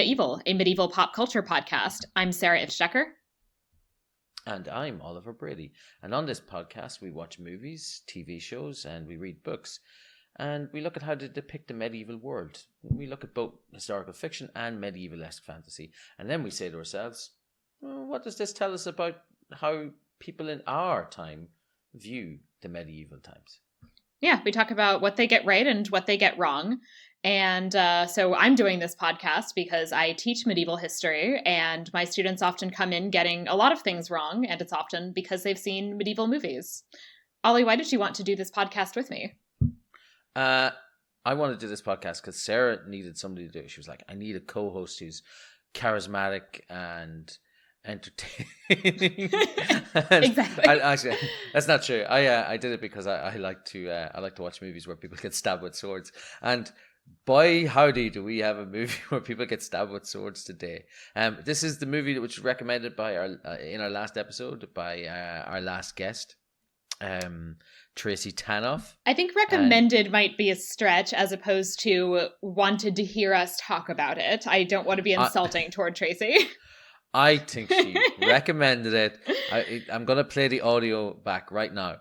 Media-eval, a medieval pop culture podcast. I'm Sarah Ifft. And I'm Oliver Brady. And on this podcast, we watch movies, TV shows, and we read books. And we look at how to depict the medieval world. We look at both historical fiction and medieval-esque fantasy. And then we say to ourselves, what does this tell us about how people in our time view the medieval times? Yeah, we talk about what they get right and what they get wrong. And so I'm doing this podcast because I teach medieval history, and my students often come in getting a lot of things wrong, and it's often because they've seen medieval movies. Ollie, why did you want to do this podcast with me? I wanted to do this podcast because Sarah needed somebody to do it. She was like, I need a co-host who's charismatic and entertaining. Exactly. Actually, that's not true. I did it because I like to watch movies where people get stabbed with swords. And by howdy, do we have a movie where people get stabbed with swords today? This is the movie which was recommended by in our last episode by our last guest, Tracy Tanoff. I think recommended might be a stretch as opposed to wanted to hear us talk about it. I don't want to be insulting toward Tracy. I think she recommended it. I'm going to play the audio back right now.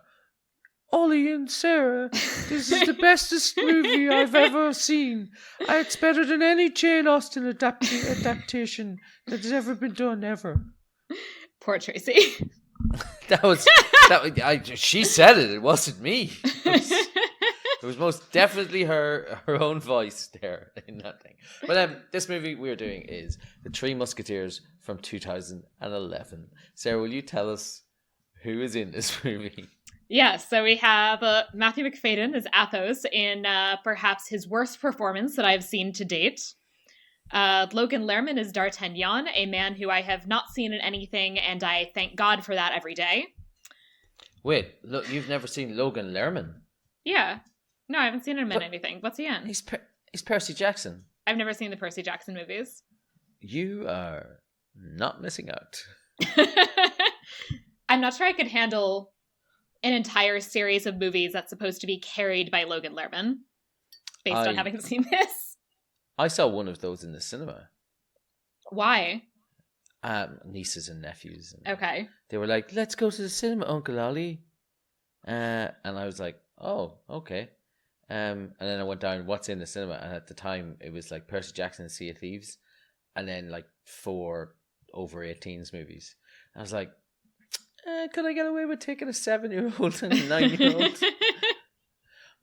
Ollie and Sarah, this is the bestest movie I've ever seen. It's better than any Jane Austen adaptation that has ever been done, ever. Poor Tracy. She said it. It wasn't me. It was most definitely her own voice there in that thing. But this movie we're doing is The Three Musketeers from 2011. Sarah, will you tell us who is in this movie? Yeah, so we have Matthew Macfadyen as Athos in perhaps his worst performance that I've seen to date. Logan Lerman is D'Artagnan, a man who I have not seen in anything, and I thank God for that every day. Wait, look, you've never seen Logan Lerman? Yeah. No, I haven't seen him in anything. What's he in? He's Percy Jackson. I've never seen the Percy Jackson movies. You are not missing out. I'm not sure I could handle an entire series of movies that's supposed to be carried by Logan Lerman, based on having seen this. I saw one of those in the cinema. Why? Nieces and nephews. Okay. They were like, let's go to the cinema, Uncle Ollie. And I was like, oh, okay. And then I went down, what's in the cinema? And at the time, it was like Percy Jackson and Sea of Thieves. And then like 4 over 18s movies. I was like, could I get away with taking a 7-year-old and a 9-year-old?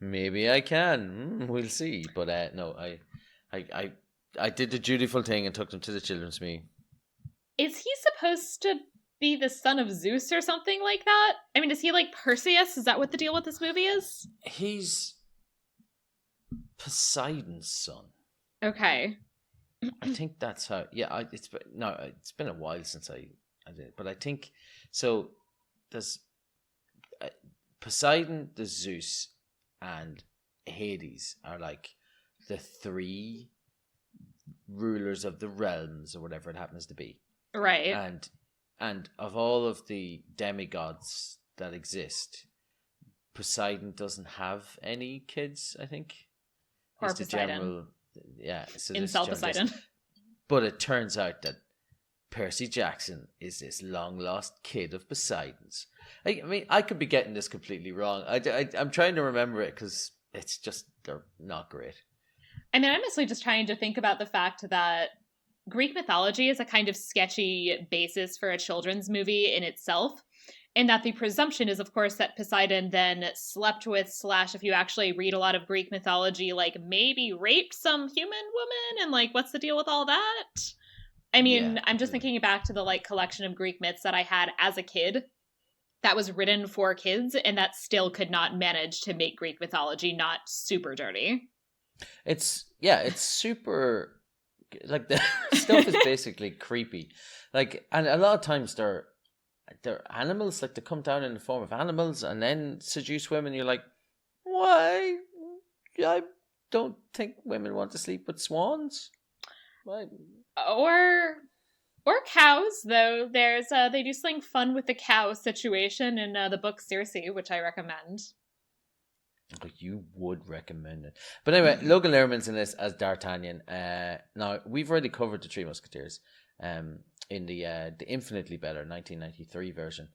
Maybe I can. We'll see. But no, I did the dutiful thing and took them to the children's meeting. Is he supposed to be the son of Zeus or something like that? I mean, is he like Perseus? Is that what the deal with this movie is? He's Poseidon's son. Okay. I think that's how. Yeah, it's been a while since I did it, but I think so. There's Poseidon, the Zeus, and Hades are like the 3 rulers of the realms, or whatever it happens to be. Right. And of all of the demigods that exist, Poseidon doesn't have any kids, I think. Or Poseidon. So Incel Poseidon. But it turns out that Percy Jackson is this long-lost kid of Poseidon's. I mean, I could be getting this completely wrong. I'm trying to remember it because it's just, they're not great. I mean, I'm mostly just trying to think about the fact that Greek mythology is a kind of sketchy basis for a children's movie in itself, and that the presumption is, of course, that Poseidon then slept with / if you actually read a lot of Greek mythology, like maybe raped some human woman, and like, what's the deal with all that? I mean, yeah. I'm just thinking back to the like collection of Greek myths that I had as a kid that was written for kids, and that still could not manage to make Greek mythology not super dirty. It's super, like, the stuff is basically creepy. Like, and a lot of times they're animals, like they come down in the form of animals and then seduce women. You're like, why? I don't think women want to sleep with swans. Why? Or cows, though. There's they do something fun with the cow situation in the book Circe, which I recommend. Like, you would recommend it. But anyway, Logan Lerman's in this as D'Artagnan. Now, we've already covered the Three Musketeers in the infinitely better 1993 version,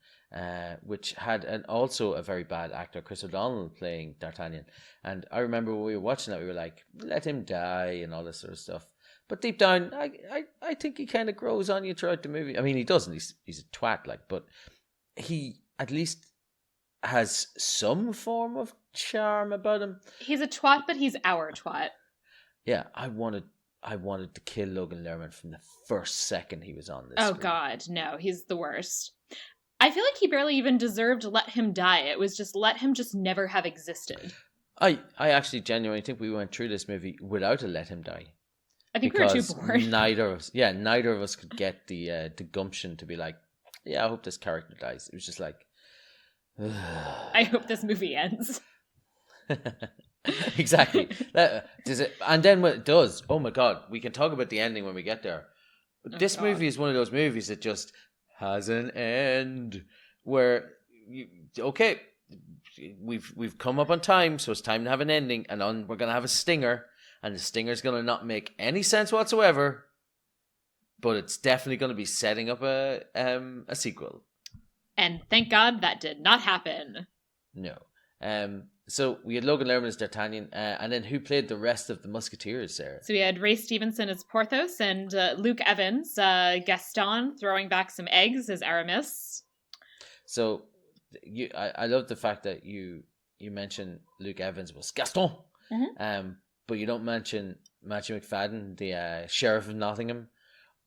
which had also a very bad actor, Chris O'Donnell, playing D'Artagnan. And I remember when we were watching that, we were like, let him die and all this sort of stuff. But deep down, I think he kind of grows on you throughout the movie. I mean, he doesn't. He's a twat, like, but he at least has some form of charm about him. He's a twat, but he's our twat. Yeah, I wanted to kill Logan Lerman from the first second he was on this. Oh screen. God, no, he's the worst. I feel like he barely even deserved let him die. It was just let him just never have existed. I actually genuinely think we went through this movie without a let him die. I think we were too bored. Neither of us could get the gumption to be like, yeah, I hope this character dies. It was just like, I hope this movie ends. Exactly. And then when it does, oh my God, we can talk about the ending when we get there. But this movie is one of those movies that just has an end where we've come up on time, so it's time to have an ending, and we're gonna have a stinger, and the stinger's gonna not make any sense whatsoever, but it's definitely gonna be setting up a sequel. And thank God that did not happen. No. So we had Logan Lerman as D'Artagnan, and then who played the rest of the Musketeers, Sarah? So we had Ray Stevenson as Porthos, and Luke Evans, Gaston, throwing back some eggs as Aramis. So I love the fact that you mentioned Luke Evans was Gaston, but you don't mention Matthew Macfadyen, the Sheriff of Nottingham,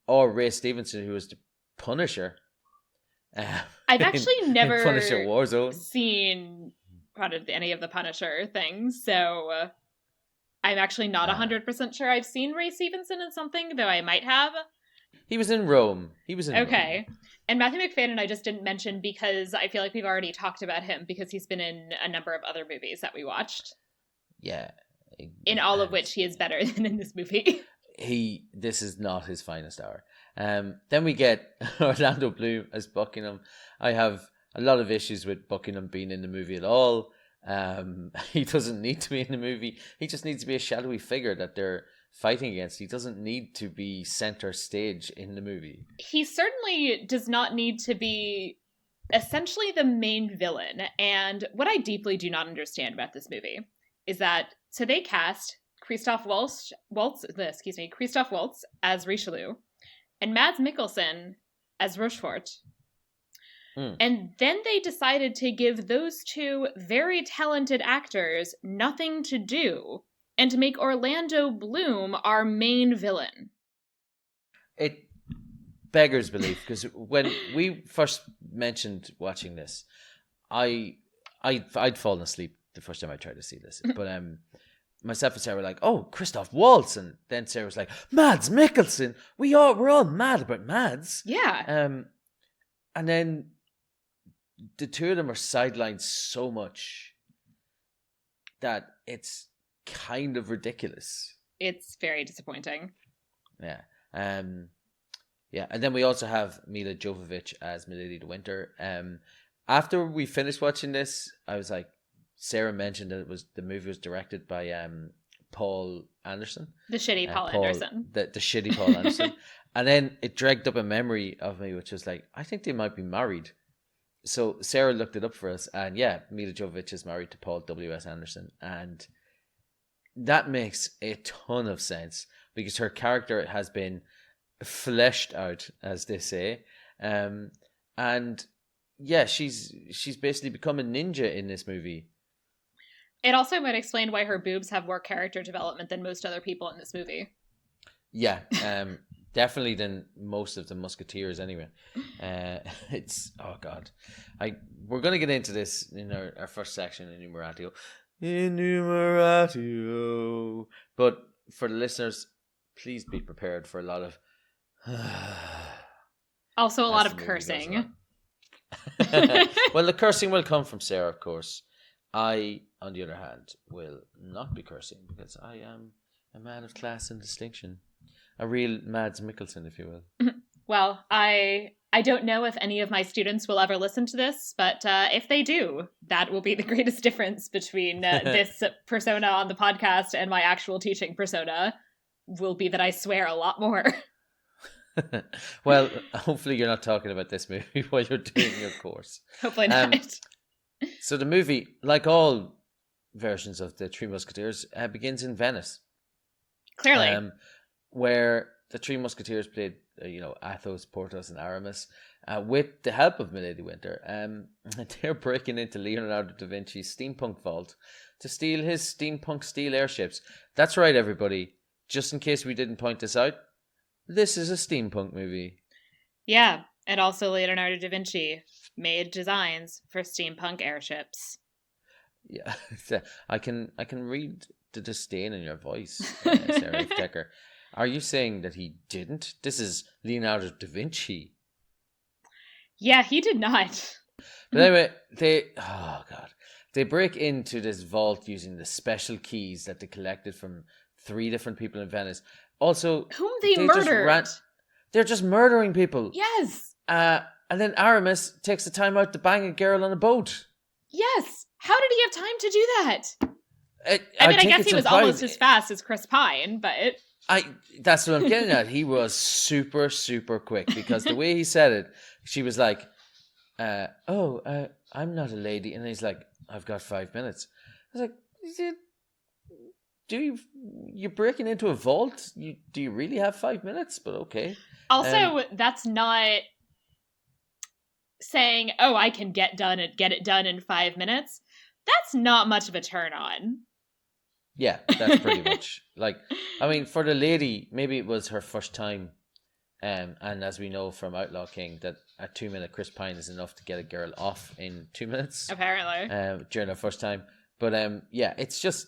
or Ray Stevenson, who was the Punisher. I've actually never Punisher Warzone seen any of the Punisher things, so I'm actually not 100% sure I've seen Ray Stevenson in something, though I might have. He was in Rome. Okay. Rome. And Matthew Macfadyen I just didn't mention because I feel like we've already talked about him because he's been in a number of other movies that we watched. Yeah. In all of which he is better than in this movie. This is not his finest hour. Then we get Orlando Bloom as Buckingham. I have a lot of issues with Buckingham being in the movie at all. He doesn't need to be in the movie. He just needs to be a shadowy figure that they're fighting against. He doesn't need to be center stage in the movie. He certainly does not need to be essentially the main villain. And what I deeply do not understand about this movie is that so they cast Christoph Waltz as Richelieu and Mads Mikkelsen as Rochefort. And then they decided to give those two very talented actors nothing to do and to make Orlando Bloom our main villain. It beggars belief, because when we first mentioned watching this, I'd fallen asleep the first time I tried to see this. But myself and Sarah were like, "Oh, Christoph Waltz," and then Sarah was like, "Mads Mikkelsen." We're all mad about Mads. Yeah. And then the two of them are sidelined so much that it's kind of ridiculous. It's very disappointing. Yeah. Yeah. And then we also have Milla Jovovich as Milady de Winter. After we finished watching this, I was like, Sarah mentioned that the movie was directed by Paul Anderson. The shitty Paul Anderson. The shitty Paul Anderson. And then it dragged up a memory of me, which was like, I think they might be married. So Sarah looked it up for us, and yeah, Milla Jovovich is married to Paul W.S. Anderson, and that makes a ton of sense because her character has been fleshed out, as they say, and yeah, she's basically become a ninja in this movie. It also might explain why her boobs have more character development than most other people in this movie. Yeah, definitely than most of the Musketeers anyway. It's, oh God. We're going to get into this in our first section, Enumeratio. But for the listeners, please be prepared for a lot of... also a lot of cursing. Well, the cursing will come from Sarah, of course. I, on the other hand, will not be cursing because I am a man of class and distinction. A real Mads Mikkelsen, if you will. Well, I don't know if any of my students will ever listen to this, but if they do, that will be the greatest difference between this persona on the podcast and my actual teaching persona, will be that I swear a lot more. Well, hopefully you're not talking about this movie while you're doing your course. Hopefully not. So the movie, like all versions of the Three Musketeers, begins in Venice. Clearly. Where the Three Musketeers played, Athos, Porthos, and Aramis, with the help of Milady Winter. They're breaking into Leonardo da Vinci's steampunk vault to steal his steampunk steel airships. That's right, everybody. Just in case we didn't point this out, this is a steampunk movie. Yeah, and also Leonardo da Vinci made designs for steampunk airships. Yeah, I can read the disdain in your voice, Sarah Decker. Are you saying that he didn't? This is Leonardo da Vinci. Yeah, he did not. But anyway, they break into this vault using the special keys that they collected from 3 different people in Venice. Also, whom they murdered. They're just murdering people. Yes. And then Aramis takes the time out to bang a girl on a boat. Yes. How did he have time to do that? I guess he was almost as fast as Chris Pine, but... That's what I'm getting at. He was super, super quick, because the way he said it, she was like, I'm not a lady. And he's like, I've got 5 minutes. I was like, you're breaking into a vault? Do you really have 5 minutes? But okay. Also, that's not saying, I can get it done in 5 minutes. That's not much of a turn on. Yeah, that's pretty much. For the lady, maybe it was her first time. And as we know from Outlaw King, that a 2-minute Chris Pine is enough to get a girl off in 2 minutes. Apparently. During her first time. But it's just,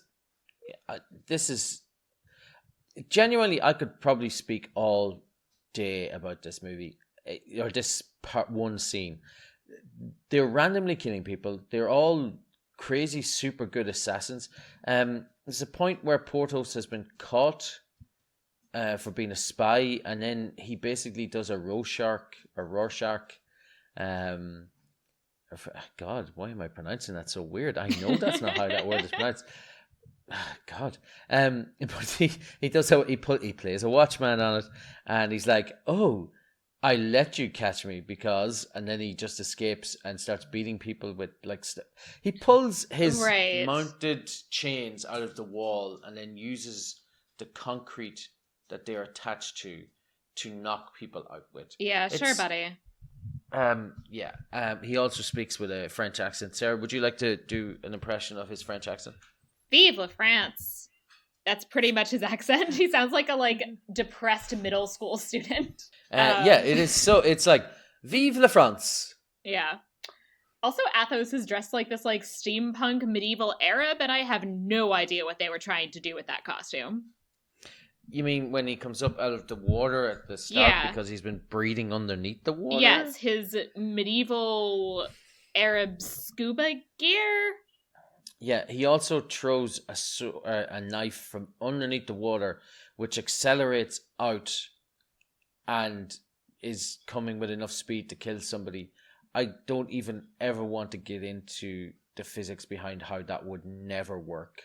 this is, genuinely, I could probably speak all day about this movie, or this part one scene. They're randomly killing people. They're all crazy, super good assassins. There's a point where Porthos has been caught for being a spy, and then he basically does a Rorschach. God, why am I pronouncing that so weird? I know that's not how that word is pronounced. God. But he does how he plays a watchman on it, and he's like, "Oh, I let you catch me because," and then he just escapes and starts beating people with he pulls his mounted chains out of the wall and then uses the concrete that they're attached to knock people out with. Yeah, sure, buddy. He also speaks with a French accent. Sarah, would you like to do an impression of his French accent? Vive la France. That's pretty much his accent. He sounds like a depressed middle school student. It is. So it's like, Vive la France. Yeah. Also, Athos is dressed like this steampunk medieval Arab, and I have no idea what they were trying to do with that costume. You mean when he comes up out of the water at the start because he's been breathing underneath the water? Yes, his medieval Arab scuba gear. Yeah, he also throws a knife from underneath the water, which accelerates out and is coming with enough speed to kill somebody. I don't even ever want to get into the physics behind how that would never work.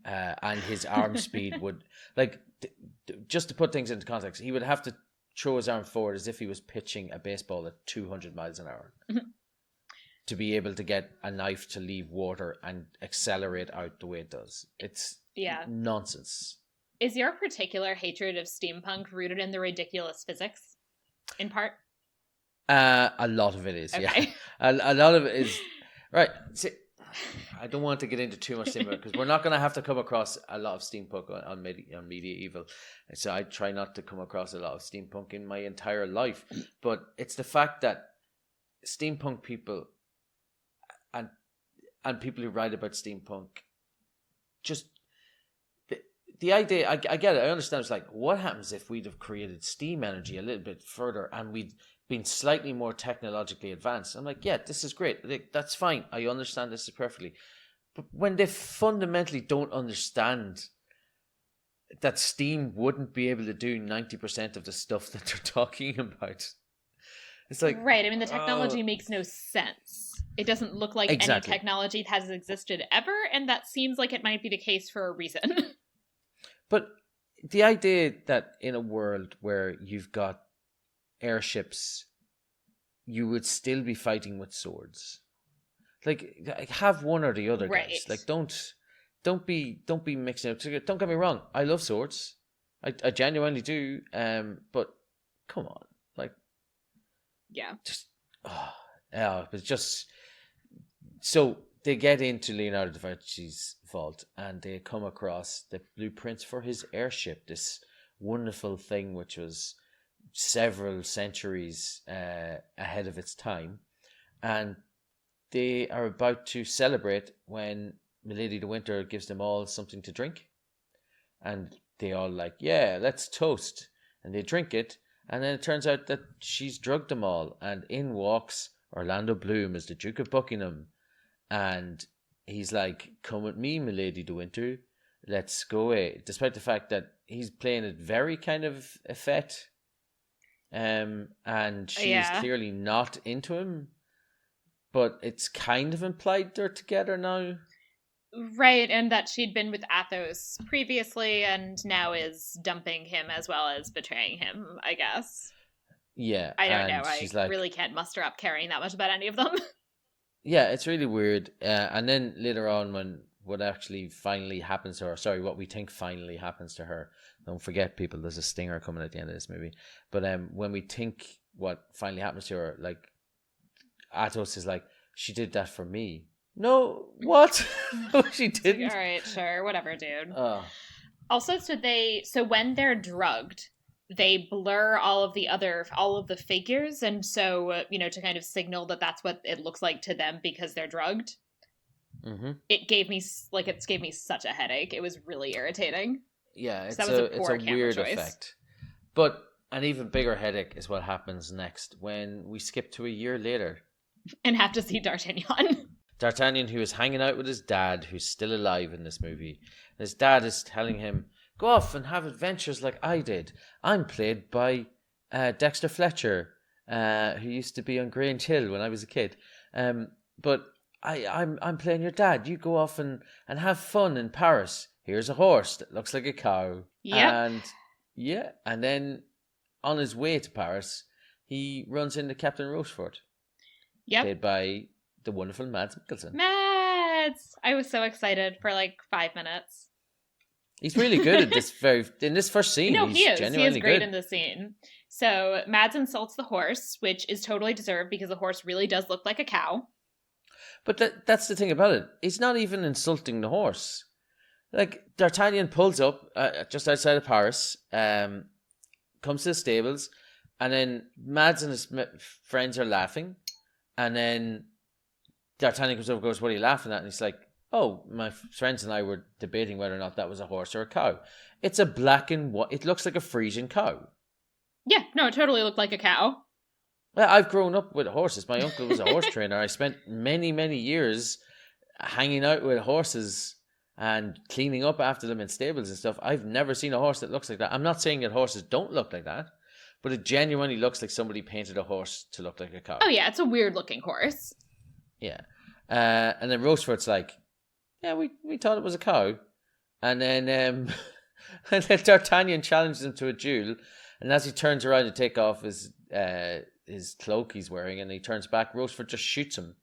And his arm speed would, just to put things into context, he would have to throw his arm forward as if he was pitching a baseball at 200 miles an hour. To be able to get a knife to leave water and accelerate out the way it does. It's nonsense. Is your particular hatred of steampunk rooted in the ridiculous physics, in part? A lot of it is, okay. A lot of it is... Right, see, I don't want to get into too much steampunk, because we're not going to have to come across a lot of steampunk on Media-eval. So I try not to come across a lot of steampunk in my entire life. But it's the fact that steampunk people... And people who write about steampunk, just the idea, I get it, I understand. It's like, what happens if we'd have created steam energy a little bit further and we'd been slightly more technologically advanced? I'm like, yeah, this is great. That's fine. I understand this perfectly. But when they fundamentally don't understand that steam wouldn't be able to do 90% of the stuff that they're talking about. It's like, right. I mean, the technology makes no sense. It doesn't look like any technology that has existed ever, and that seems like it might be the case for a reason. But the idea that in a world where you've got airships, you would still be fighting with swords. Like have one or the other, guys. Like don't be mixing up. Don't get me wrong. I love swords. I genuinely do. But come on, like, yeah, just it's just so they get into Leonardo da Vinci's vault and they come across the blueprints for his airship. This wonderful thing, which was several centuries ahead of its time, and they are about to celebrate when Milady de Winter gives them all something to drink, and they all like, yeah, let's toast, and they drink it, and then it turns out that she's drugged them all, and in walks Orlando Bloom as the Duke of Buckingham, and he's like, come with me, Milady de Winter, let's go away, despite the fact that he's playing it very kind of effete, and she's clearly not into him, but it's kind of implied they're together now. Right, and that she'd been with Athos previously and now is dumping him as well as betraying him, I guess. Yeah. I don't know. I really can't muster up caring that much about any of them. Yeah, it's really weird. And then later on, when what actually finally happens to her, what we think finally happens to her, don't forget, people, there's a stinger coming at the end of this movie. But when we think what finally happens to her, like, Athos is like, she did that for me. No, what? No, she didn't. All right, sure, whatever, dude. Also, so when they're drugged, they blur all of the figures, and so to kind of signal that that's what it looks like to them because they're drugged. Mm-hmm. It gave me such a headache. It was really irritating. Yeah, it's a weird effect. But an even bigger headache is what happens next when we skip to a year later and have to see D'Artagnan. D'Artagnan, who is hanging out with his dad, who's still alive in this movie. His dad is telling him, go off and have adventures like I did. I'm played by Dexter Fletcher, who used to be on Grange Hill when I was a kid. But I'm playing your dad. You go off and have fun in Paris. Here's a horse that looks like a cow. Yep. And then on his way to Paris, he runs into Captain Rochefort. Yep. Played by the wonderful Mads Mikkelsen. Mads! I was so excited for like 5 minutes. He's really good at in this first scene. No, he is. Genuinely he is great good in this scene. So Mads insults the horse, which is totally deserved because the horse really does look like a cow. But that's the thing about it. He's not even insulting the horse. Like, D'Artagnan pulls up just outside of Paris, comes to the stables, and then Mads and his friends are laughing, and then D'Artagnan comes over and goes, what are you laughing at? And he's like, oh, my friends and I were debating whether or not that was a horse or a cow. It's a black and white, it looks like a Frisian cow. Yeah, no, it totally looked like a cow. Well, I've grown up with horses. My uncle was a horse trainer. I spent many, many years hanging out with horses and cleaning up after them in stables and stuff. I've never seen a horse that looks like that. I'm not saying that horses don't look like that, but it genuinely looks like somebody painted a horse to look like a cow. Oh yeah, it's a weird looking horse. Yeah. And then Rochefort's like, yeah, we thought it was a cow. And then and then D'Artagnan challenges him to a duel, and as he turns around to take off his cloak he's wearing, and he turns back, Rochefort just shoots him.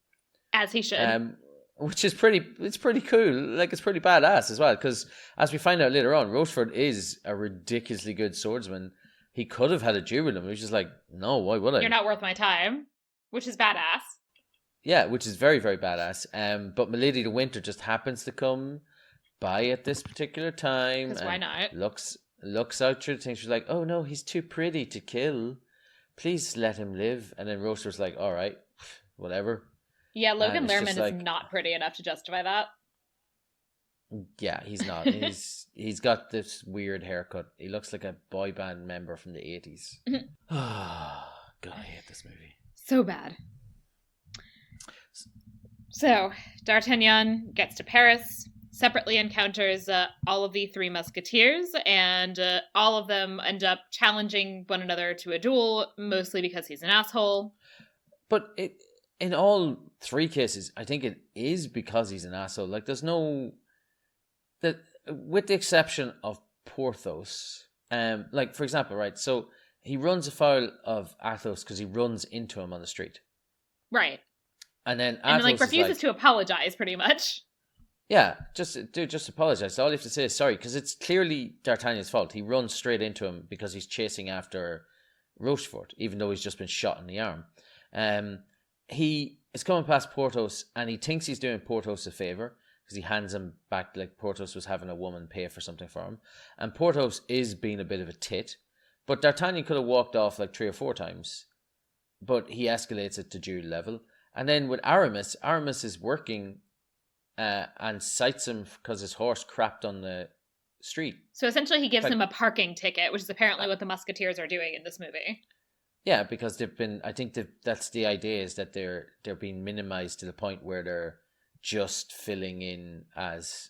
As he should. Which is pretty cool. Like, it's pretty badass as well, because as we find out later on, Rochefort is a ridiculously good swordsman. He could have had a duel with him. He was just like, no, why would I? You're not worth my time, which is badass. Yeah, which is very, very badass. But Milady de Winter just happens to come by at this particular time. Because why not? Looks out through the thing. She's like, oh no, he's too pretty to kill. Please let him live. And then Rochefort's like, all right, whatever. Yeah, Logan Lerman is not pretty enough to justify that. Yeah, he's not. He's got this weird haircut. He looks like a boy band member from the 80s. God, I hate this movie. So bad. So, D'Artagnan gets to Paris, separately encounters all of the Three Musketeers, and all of them end up challenging one another to a duel, mostly because he's an asshole. But in all three cases, I think it is because he's an asshole. Like, there's no... with the exception of Porthos, like, for example, right, so he runs afoul of Athos because he runs into him on the street. Right. And then Athos and like refuses to apologize, pretty much. Yeah, just apologize. All you have to say is sorry, because it's clearly D'Artagnan's fault. He runs straight into him because he's chasing after Rochefort, even though he's just been shot in the arm. He is coming past Porthos, and he thinks he's doing Porthos a favor because he hands him back like Porthos was having a woman pay for something for him. And Porthos is being a bit of a tit, but D'Artagnan could have walked off like 3 or 4 times, but he escalates it to duel level. And then with Aramis is working and cites him because his horse crapped on the street. So essentially he gives him a parking ticket, which is apparently what the Musketeers are doing in this movie. Yeah, because they've been, I think that's the idea, is that they're being minimized to the point where they're just filling in as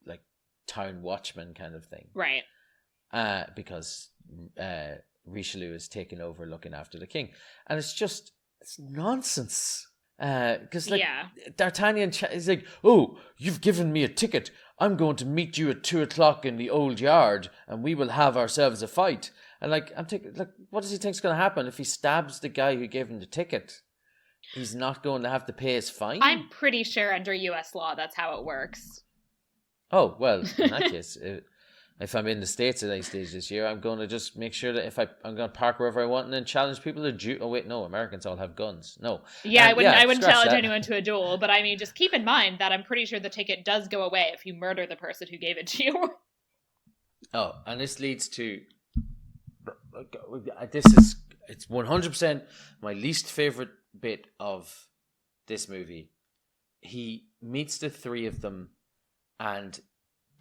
like town watchmen kind of thing. Right. Because Richelieu is taking over looking after the king. And it's nonsense. Because D'Artagnan is like, oh, you've given me a ticket. I'm going to meet you at 2:00 in the old yard, and we will have ourselves a fight. And like, I'm thinking, like, what does he think's going to happen if he stabs the guy who gave him the ticket? He's not going to have to pay his fine. I'm pretty sure under U.S. law that's how it works. Oh well, in that case, if I'm in the States at any stage this year, I'm going to just make sure that I'm going to park wherever I want and then challenge people to duel. Oh wait, no, Americans all have guns. No. Yeah, I wouldn't challenge anyone to a duel, but I mean, just keep in mind that I'm pretty sure the ticket does go away if you murder the person who gave it to you. Oh, and this leads to... It's 100% my least favorite bit of this movie. He meets the three of them, and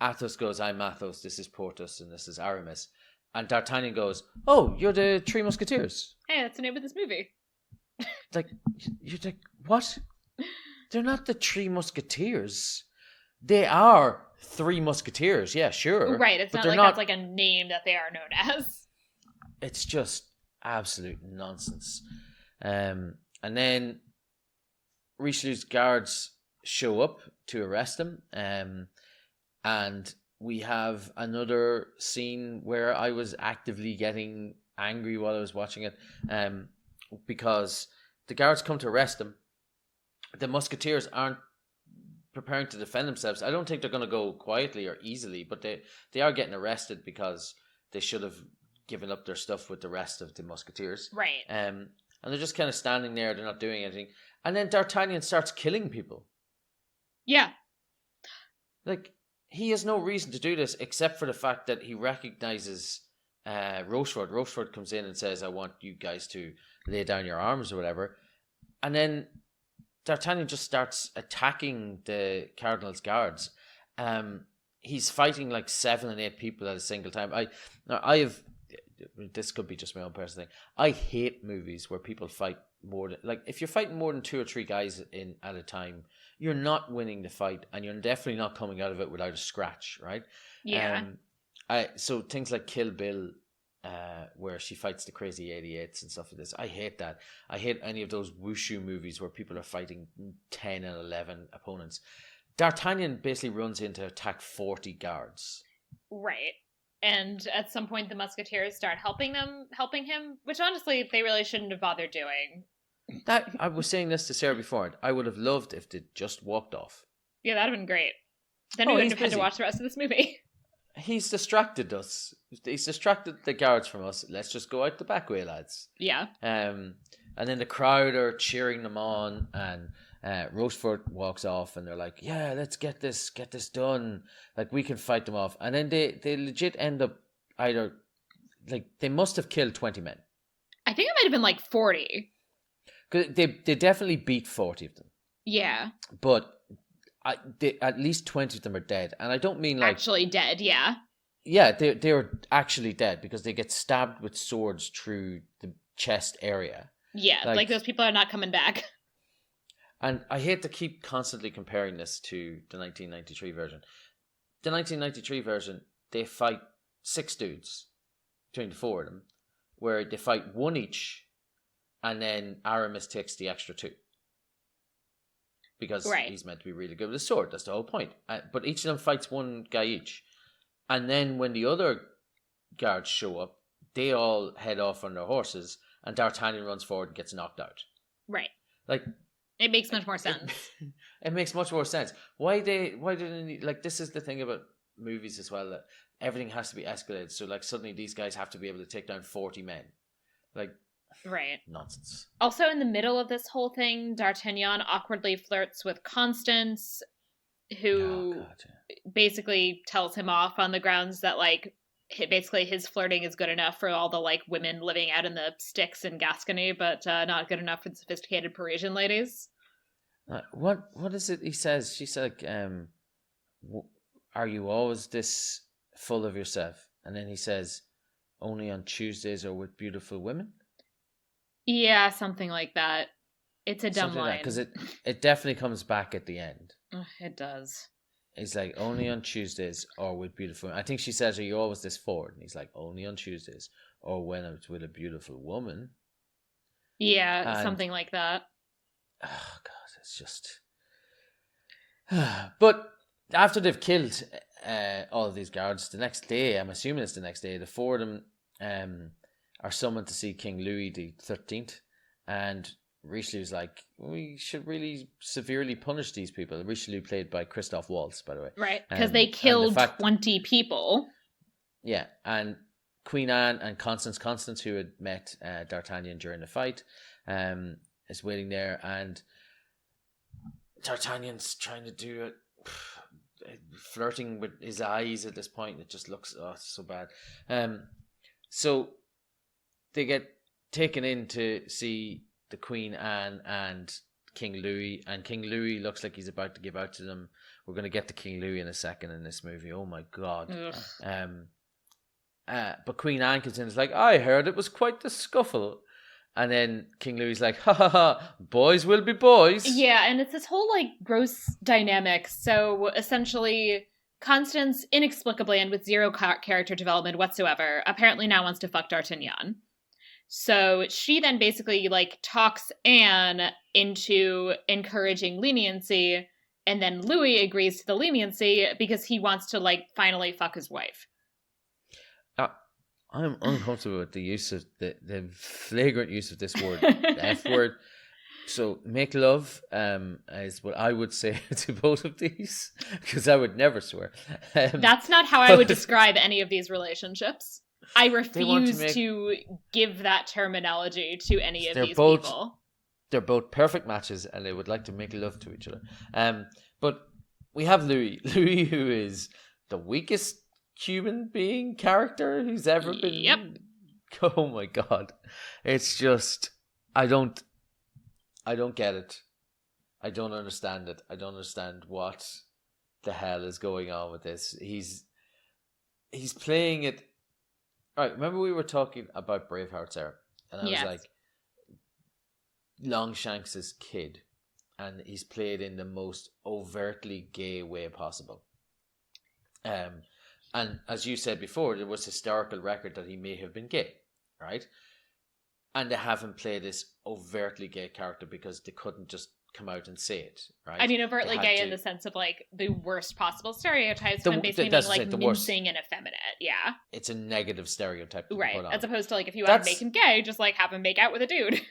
Athos goes, I'm Athos, this is Porthos, and this is Aramis. And D'Artagnan goes, oh, you're the Three Musketeers. Hey, that's the name of this movie. You're like, what? They're not the Three Musketeers. They are Three Musketeers, yeah, sure. Right, it's not like that's like a name that they are known as. It's just absolute nonsense. And then Richelieu's guards show up to arrest him. And we have another scene where I was actively getting angry while I was watching it, because the guards come to arrest him. The Musketeers aren't preparing to defend themselves. I don't think they're going to go quietly or easily, but they are getting arrested because they should have given up their stuff with the rest of the Musketeers. Right. And they're just kind of standing there. They're not doing anything. And then D'Artagnan starts killing people. Yeah. Like, he has no reason to do this except for the fact that he recognizes Rochefort. Rochefort comes in and says, I want you guys to lay down your arms or whatever. And then D'Artagnan just starts attacking the Cardinal's guards. He's fighting like 7 and 8 people at a single time. This could be just my own personal thing. I hate movies where people fight more than, like, if you're fighting more than 2 or 3 guys in at a time, you're not winning the fight, and you're definitely not coming out of it without a scratch, right? Yeah. So things like Kill Bill, where she fights the crazy 88s and stuff like this, I hate that. I hate any of those wushu movies where people are fighting 10 and 11 opponents. D'Artagnan basically runs in to attack 40 guards. Right. And at some point the Musketeers start helping him, which honestly they really shouldn't have bothered doing. That, I was saying this to Sarah before, I would have loved if they just walked off. Yeah, that'd have been great. Then we wouldn't have had to watch the rest of this movie. He's distracted us. He's distracted the guards from us. Let's just go out the back way, lads. Yeah. And then the crowd are cheering them on, and Rochefort walks off, and they're like, yeah, let's get this done. Like, we can fight them off. And then they legit end up either, like, they must have killed 20 men. I think it might have been like 40. Cause they definitely beat 40 of them. Yeah. But at least 20 of them are dead. And I don't mean like... Actually dead, yeah. Yeah, they're actually dead because they get stabbed with swords through the chest area. Yeah, like those people are not coming back. And I hate to keep constantly comparing this to the 1993 version. The 1993 version, they fight 6 dudes between the 4 of them, where they fight 1 each, and then Aramis takes the extra 2. Because he's meant to be really good with a sword. That's the whole point. But each of them fights 1 guy each. And then when the other guards show up, they all head off on their horses, and D'Artagnan runs forward and gets knocked out. Right. Like, it makes much more sense. It makes much more sense. Why didn't they, like, this is the thing about movies as well, that everything has to be escalated. So, like, suddenly these guys have to be able to take down 40 men. Like, right. Nonsense. Also, in the middle of this whole thing, D'Artagnan awkwardly flirts with Constance, who basically tells him off on the grounds that, like, basically his flirting is good enough for all the, like, women living out in the sticks in Gascony, but not good enough for the sophisticated Parisian ladies. What is it he says? She said, are you always this full of yourself? And then he says, only on Tuesdays or with beautiful women? Yeah, something like that. It's a dumb line. Because it definitely comes back at the end. It does. He's like, only on Tuesdays or with beautiful women. I think she says, are you always this forward? And he's like, only on Tuesdays or when it's with a beautiful woman. Yeah, something like that. Oh, God, it's just... But after they've killed all of these guards, the next day, I'm assuming it's the next day, the 4 of them are summoned to see King Louis the 13th, and Richelieu's like, we should really severely punish these people. Richelieu played by Christoph Waltz, by the way. Right, because they killed 20 people. Yeah, and Queen Anne and Constance, who had met D'Artagnan during the fight, is waiting there, and D'Artagnan's trying to do it, flirting with his eyes at this point. It just looks so bad. So they get taken in to see the Queen Anne and King Louis, and King Louis looks like he's about to give out to them. We're going to get to King Louis in a second in this movie. Oh my God. But Queen Anne comes in and is like, I heard it was quite the scuffle. And then King Louis's like, ha ha ha, boys will be boys. Yeah, and it's this whole, like, gross dynamic. So essentially, Constance, inexplicably and with zero character development whatsoever, apparently now wants to fuck D'Artagnan. So she then basically, like, talks Anne into encouraging leniency, and then Louis agrees to the leniency because he wants to, like, finally fuck his wife. I'm uncomfortable with the use of the flagrant use of this word, the F word. So make love is what I would say to both of these, because I would never swear. That's not how I would describe any of these relationships. I refuse to give that terminology to any of these people. They're both perfect matches, and they would like to make love to each other. But we have Louis, who is the weakest human being character who's ever been. Yep. Oh my God, it's just I don't get it. I don't understand it. I don't understand what the hell is going on with this. He's playing it. All right, remember we were talking about Braveheart, Sarah, and I was like, Longshanks' kid, and he's played in the most overtly gay way possible. And as you said before, there was historical record that he may have been gay, right? And they haven't played this overtly gay character because they couldn't just come out and say it, right? I mean, overtly gay in the sense of, like, the worst possible stereotypes, and basically being, like, mincing and effeminate, yeah. It's a negative stereotype to right, put on. As opposed to, like, if you want to make him gay, just, like, have him make out with a dude.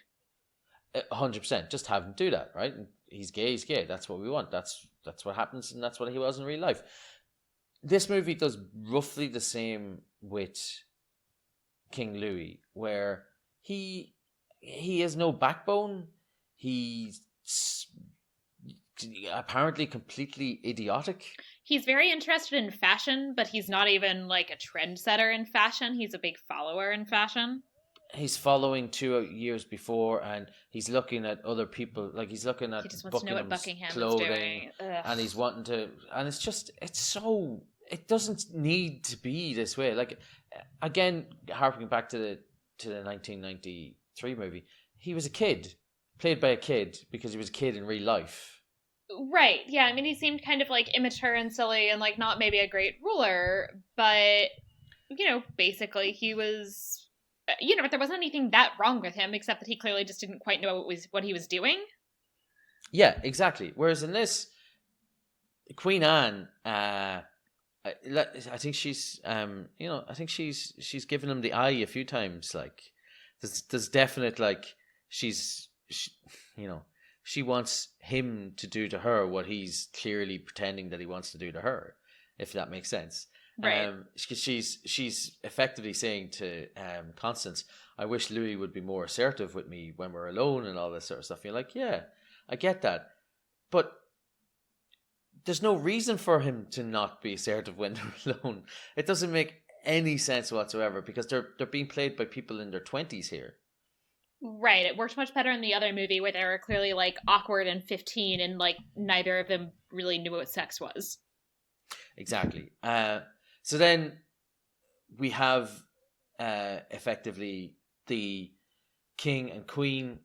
100%. Just have him do that, right? He's gay, he's gay. That's what we want. That's what happens, and that's what he was in real life. This movie does roughly the same with King Louis, where he has no backbone. He's apparently completely idiotic. He's very interested in fashion, but he's not even, like, a trendsetter in fashion. He's a big follower in fashion. He's following 2 years before, and he's looking at other people. Like, he's looking at Buckingham's clothing, and he's wanting to. And it's just, it doesn't need to be this way. Like, again, harping back to the 1993 movie, he was a kid, played by a kid because he was a kid in real life. Right. Yeah. I mean, he seemed kind of like immature and silly and like not maybe a great ruler, but, basically he was, but there wasn't anything that wrong with him except that he clearly just didn't quite know what he was doing. Yeah, exactly. Whereas in this, Queen Anne, I think she's, I think she's given him the eye a few times. Like, there's definite like she wants him to do to her what he's clearly pretending that he wants to do to her, if that makes sense. Right. She's effectively saying to Constance, "I wish Louis would be more assertive with me when we're alone and all this sort of stuff." You're like, yeah, I get that, but there's no reason for him to not be assertive when they're alone. It doesn't make any sense whatsoever because they're being played by people in their 20s here. Right. It worked much better in the other movie where they were clearly like awkward and 15 and like neither of them really knew what sex was. Exactly. So then we have effectively the king and queen,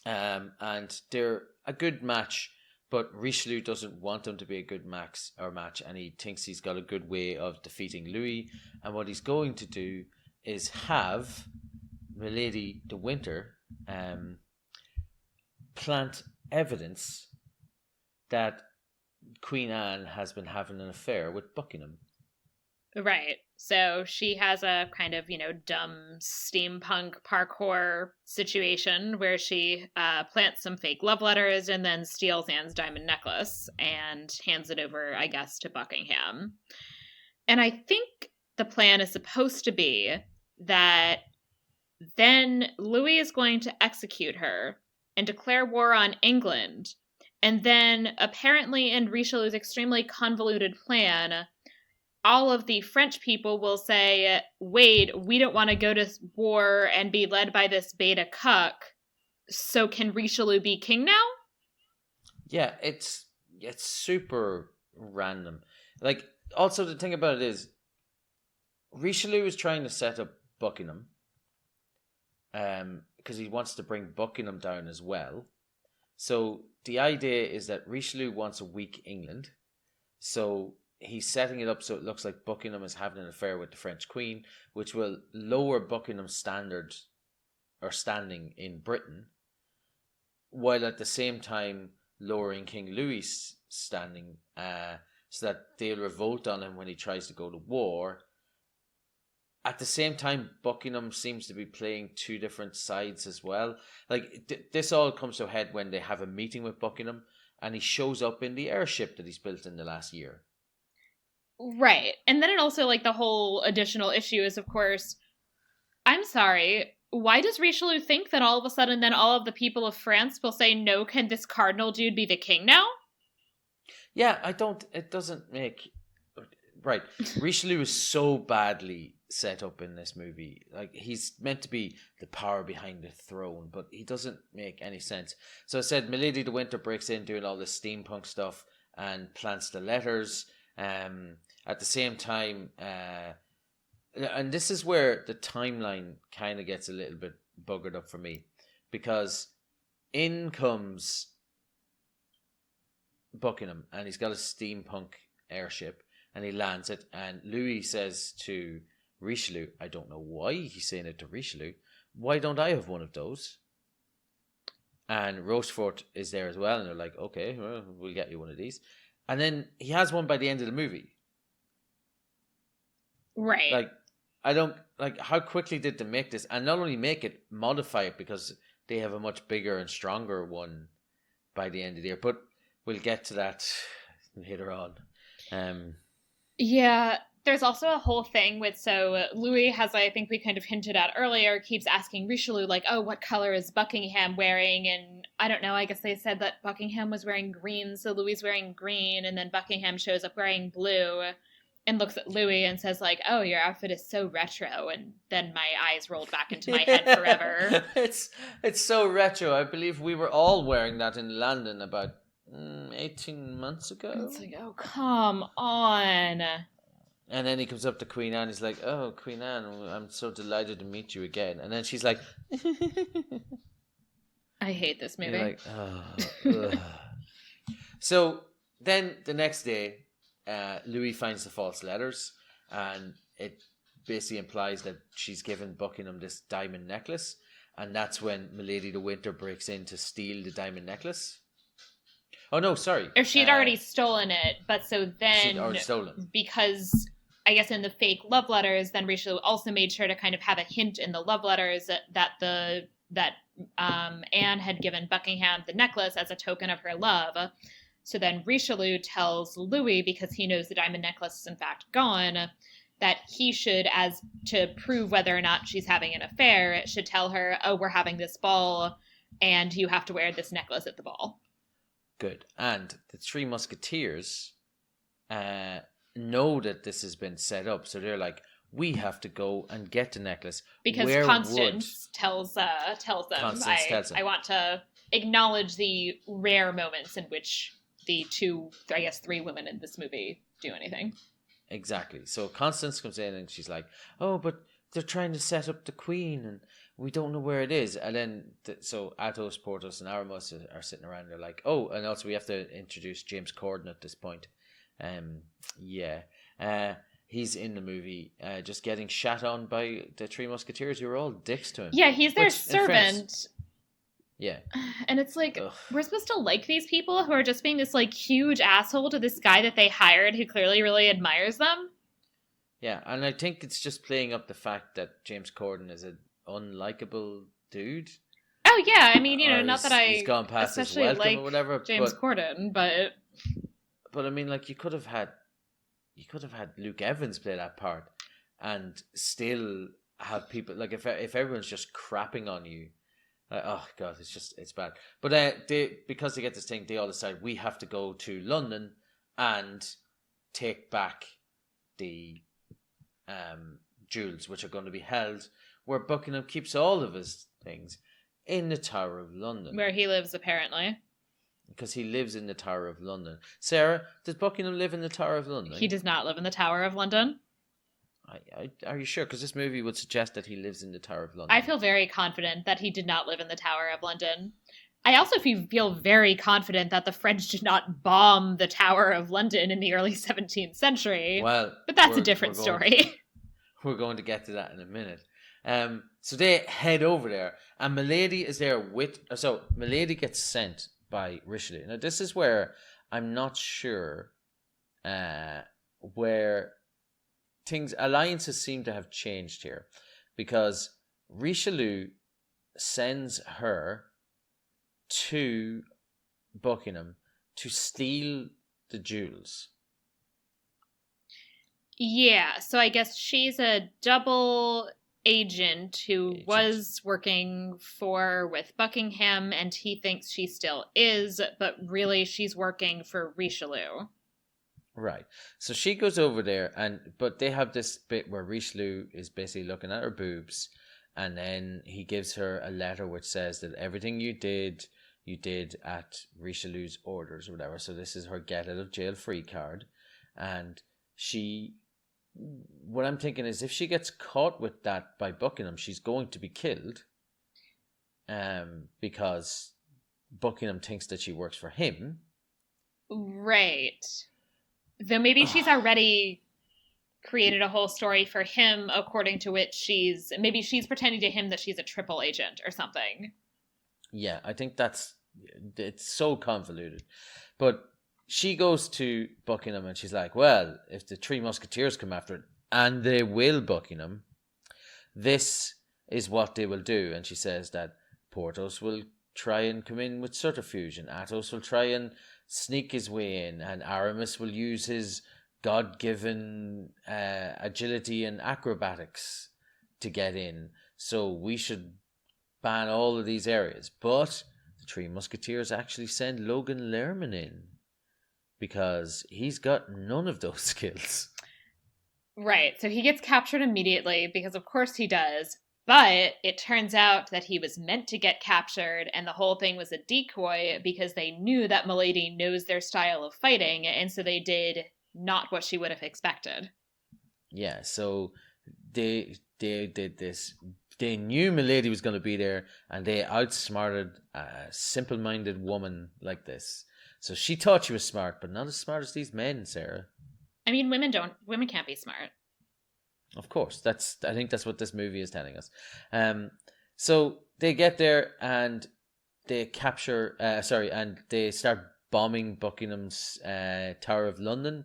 and they're a good match, but Richelieu doesn't want them to be a good match, and he thinks he's got a good way of defeating Louis. And what he's going to do is have Milady de Winter plant evidence that Queen Anne has been having an affair with Buckingham. Right. So she has a kind of, dumb steampunk parkour situation where she plants some fake love letters and then steals Anne's diamond necklace and hands it over, I guess, to Buckingham. And I think the plan is supposed to be that then Louis is going to execute her and declare war on England. And then, apparently, in Richelieu's extremely convoluted plan, all of the French people will say, wait, we don't want to go to war and be led by this beta cuck, so can Richelieu be king now? Yeah, it's super random. Like, also the thing about it is, Richelieu is trying to set up Buckingham, because he wants to bring Buckingham down as well. So the idea is that Richelieu wants a weak England, so he's setting it up so it looks like Buckingham is having an affair with the French Queen, which will lower Buckingham's standard or standing in Britain, while at the same time lowering King Louis' standing, so that they'll revolt on him when he tries to go to war. At the same time, Buckingham seems to be playing two different sides as well. Like, this all comes to a head when they have a meeting with Buckingham, and he shows up in the airship that he's built in the last year. Right. And then it also, like, the whole additional issue is, of course, I'm sorry, why does Richelieu think that all of a sudden then all of the people of France will say, no, can this cardinal dude be the king now? Yeah, it doesn't make... Right. Richelieu is so badly set up in this movie. Like, he's meant to be the power behind the throne, but he doesn't make any sense. So I said Milady de Winter breaks in doing all this steampunk stuff and plants the letters. At the same time, and this is where the timeline kind of gets a little bit buggered up for me, because in comes Buckingham and he's got a steampunk airship and he lands it, and Louis says to Richelieu, I don't know why he's saying it to Richelieu, why don't I have one of those? And Rochefort is there as well, and they're like, okay, well, we'll get you one of these. And then he has one by the end of the movie. Right. Like, I don't, like, how quickly did they make this? And not only make it, modify it, because they have a much bigger and stronger one by the end of the year. But we'll get to that later on. Yeah, there's also a whole thing with, so Louis has, I think we kind of hinted at earlier, keeps asking Richelieu, like, oh, what color is Buckingham wearing? And I don't know, I guess they said that Buckingham was wearing green, so Louis is wearing green, and then Buckingham shows up wearing blue and looks at Louis and says, like, oh, your outfit is so retro, and then my eyes rolled back into my head forever. It's so retro. I believe we were all wearing that in London about 18 months ago. It's like, oh, come on. And then he comes up to Queen Anne. He's like, oh, Queen Anne, I'm so delighted to meet you again. And then she's like... I hate this movie. You're like, oh. So then the next day, Louis finds the false letters, and it basically implies that she's given Buckingham this diamond necklace, and that's when Milady de Winter breaks in to steal the diamond necklace. Oh no, sorry. Or she'd already stolen it, but so then she'd already stolen. Because I guess in the fake love letters, then Richelieu also made sure to kind of have a hint in the love letters that Anne had given Buckingham the necklace as a token of her love. So then Richelieu tells Louis, because he knows the diamond necklace is in fact gone, that he should, as to prove whether or not she's having an affair, should tell her, oh, we're having this ball, and you have to wear this necklace at the ball. Good. And the Three Musketeers know that this has been set up, so they're like, we have to go and get the necklace. Because Constance tells them, I want to acknowledge the rare moments in which the three women in this movie do anything. Exactly. So Constance comes in and she's like, oh, but they're trying to set up the Queen and we don't know where it is. And then, so Athos, Porthos, and Aramis are sitting around. They're like, oh, and also we have to introduce James Corden at this point. He's in the movie, just getting shat on by the Three Musketeers who are all dicks to him. Yeah, he's their servant. Yeah. And it's like, we're supposed to like these people who are just being this like huge asshole to this guy that they hired who clearly really admires them. Yeah, and I think it's just playing up the fact that James Corden is an unlikable dude. Oh yeah, I mean, not that he's gone past his welcome like or whatever. James Corden, but I mean, like you could have had Luke Evans play that part, and still have people like if everyone's just crapping on you. Oh god, it's bad. But because they get this thing, they all decide we have to go to London and take back the jewels, which are going to be held where Buckingham keeps all of his things, in the Tower of London, where he lives apparently. Because he lives in the Tower of London. Sarah, does Buckingham live in the Tower of London? He does not live in the Tower of London. Are you sure? Because this movie would suggest that he lives in the Tower of London. I feel very confident that he did not live in the Tower of London. I also feel very confident that the French did not bomb the Tower of London in the early 17th century. Well, but that's a different story. We're going to get to that in a minute. So they head over there, and Milady is there So Milady gets sent by Richelieu. Now this is where I'm not sure where alliances seem to have changed here, because Richelieu sends her to Buckingham to steal the jewels. Yeah, so I guess she's a double agent who was working with Buckingham, and he thinks she still is, but really she's working for Richelieu. Right. So she goes over there, but they have this bit where Richelieu is basically looking at her boobs, and then he gives her a letter which says that everything you did at Richelieu's orders or whatever. So this is her get out of jail free card, and what I'm thinking is if she gets caught with that by Buckingham, she's going to be killed, because Buckingham thinks that she works for him. Right. Though maybe she's already created a whole story for him, according to which she's pretending to him that she's a triple agent or something. Yeah, I think it's so convoluted. But she goes to Buckingham and she's like, well, if the Three Musketeers come after it, and they will, Buckingham, this is what they will do. And she says that Porthos will try and come in with subterfuge, and Athos will try and sneak his way in, and Aramis will use his God-given agility and acrobatics to get in. So we should ban all of these areas. But the Three Musketeers actually send Logan Lerman in, because he's got none of those skills. Right, so he gets captured immediately, because of course he does. But it turns out that he was meant to get captured, and the whole thing was a decoy, because they knew that Milady knows their style of fighting, and so they did not what she would have expected. Yeah, so they did this they knew Milady was going to be there, and they outsmarted a simple-minded woman like this. So she thought she was smart, but not as smart as these men, Sarah. I mean, women can't be smart. Of course, I think that's what this movie is telling us. So they get there and they capture, and they start bombing Buckingham's Tower of London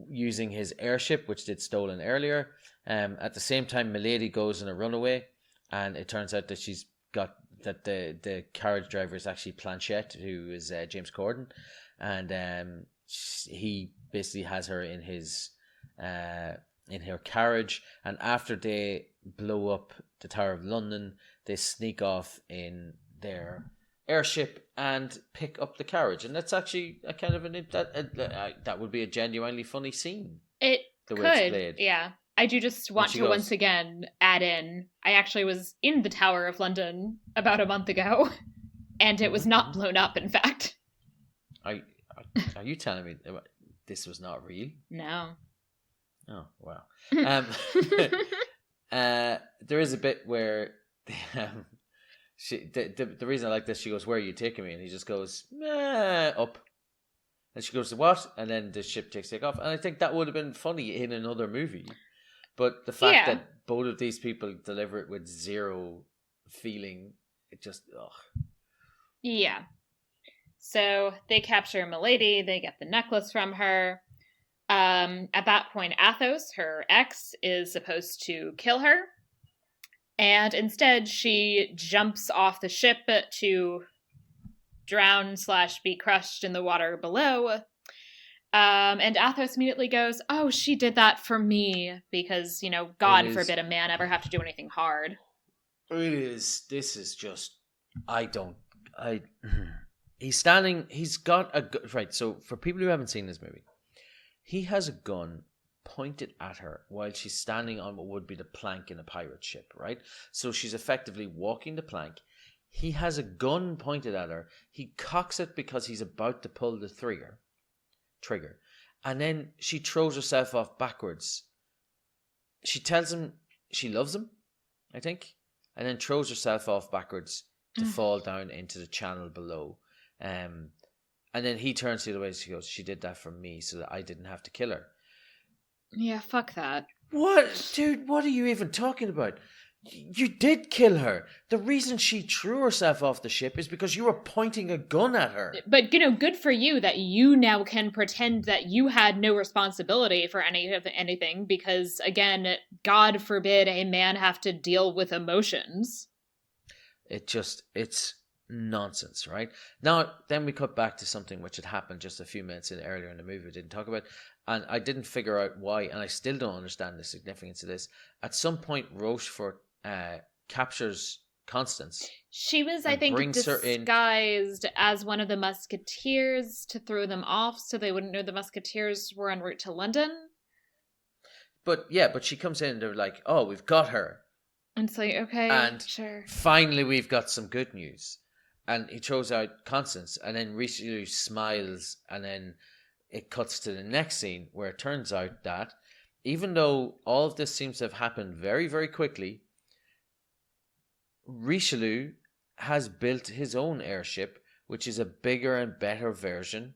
using his airship, which they'd stolen earlier. At the same time, Milady goes in a runaway, and it turns out that the carriage driver is actually Planchette, who is James Corden, and he basically has her in his in her carriage. And after they blow up the Tower of London, they sneak off in their airship and pick up the carriage, and that's actually a kind of that would be a genuinely funny scene. It could, yeah. I do just want to once again add in, I actually was in the Tower of London about a month ago, and it was not blown up, in fact. Are you telling me this was not real? No. Oh, wow. There is a bit where the reason I like this, she goes, "Where are you taking me?" And he just goes, "Up." And she goes, "What?" And then the ship takes off. And I think that would have been funny in another movie. But the fact that both of these people deliver it with zero feeling, it just, ugh. Yeah. So they capture Milady, they get the necklace from her. At that point, Athos, her ex, is supposed to kill her. And instead, she jumps off the ship to drown / be crushed in the water below. And Athos immediately goes, "Oh, she did that for me," because, God forbid a man ever have to do anything hard. This is just, he's got a, right, so for people who haven't seen this movie, he has a gun pointed at her while she's standing on what would be the plank in a pirate ship, right? So she's effectively walking the plank. He has a gun pointed at her. He cocks it because he's about to pull the trigger. And then she throws herself off backwards. She tells him she loves him, I think, and then throws herself off backwards to fall down into the channel below. And then he turns the other way and she goes, "She did that for me so that I didn't have to kill her." Yeah, fuck that. What? Dude, what are you even talking about? You did kill her. The reason she threw herself off the ship is because you were pointing a gun at her. But, good for you that you now can pretend that you had no responsibility for anything because, again, God forbid a man have to deal with emotions. It's nonsense, right? Now, then we cut back to something which had happened just a few minutes earlier in the movie we didn't talk about, and I didn't figure out why, and I still don't understand the significance of this. At some point, Rochefort captures Constance. She was, I think, disguised as one of the Musketeers to throw them off so they wouldn't know the Musketeers were en route to London. But she comes in and they're like, "Oh, we've got her." And it's like, okay, and sure. Finally, we've got some good news. And he throws out Constance, and then Richelieu smiles, and then it cuts to the next scene where it turns out that even though all of this seems to have happened very, very quickly, Richelieu has built his own airship, which is a bigger and better version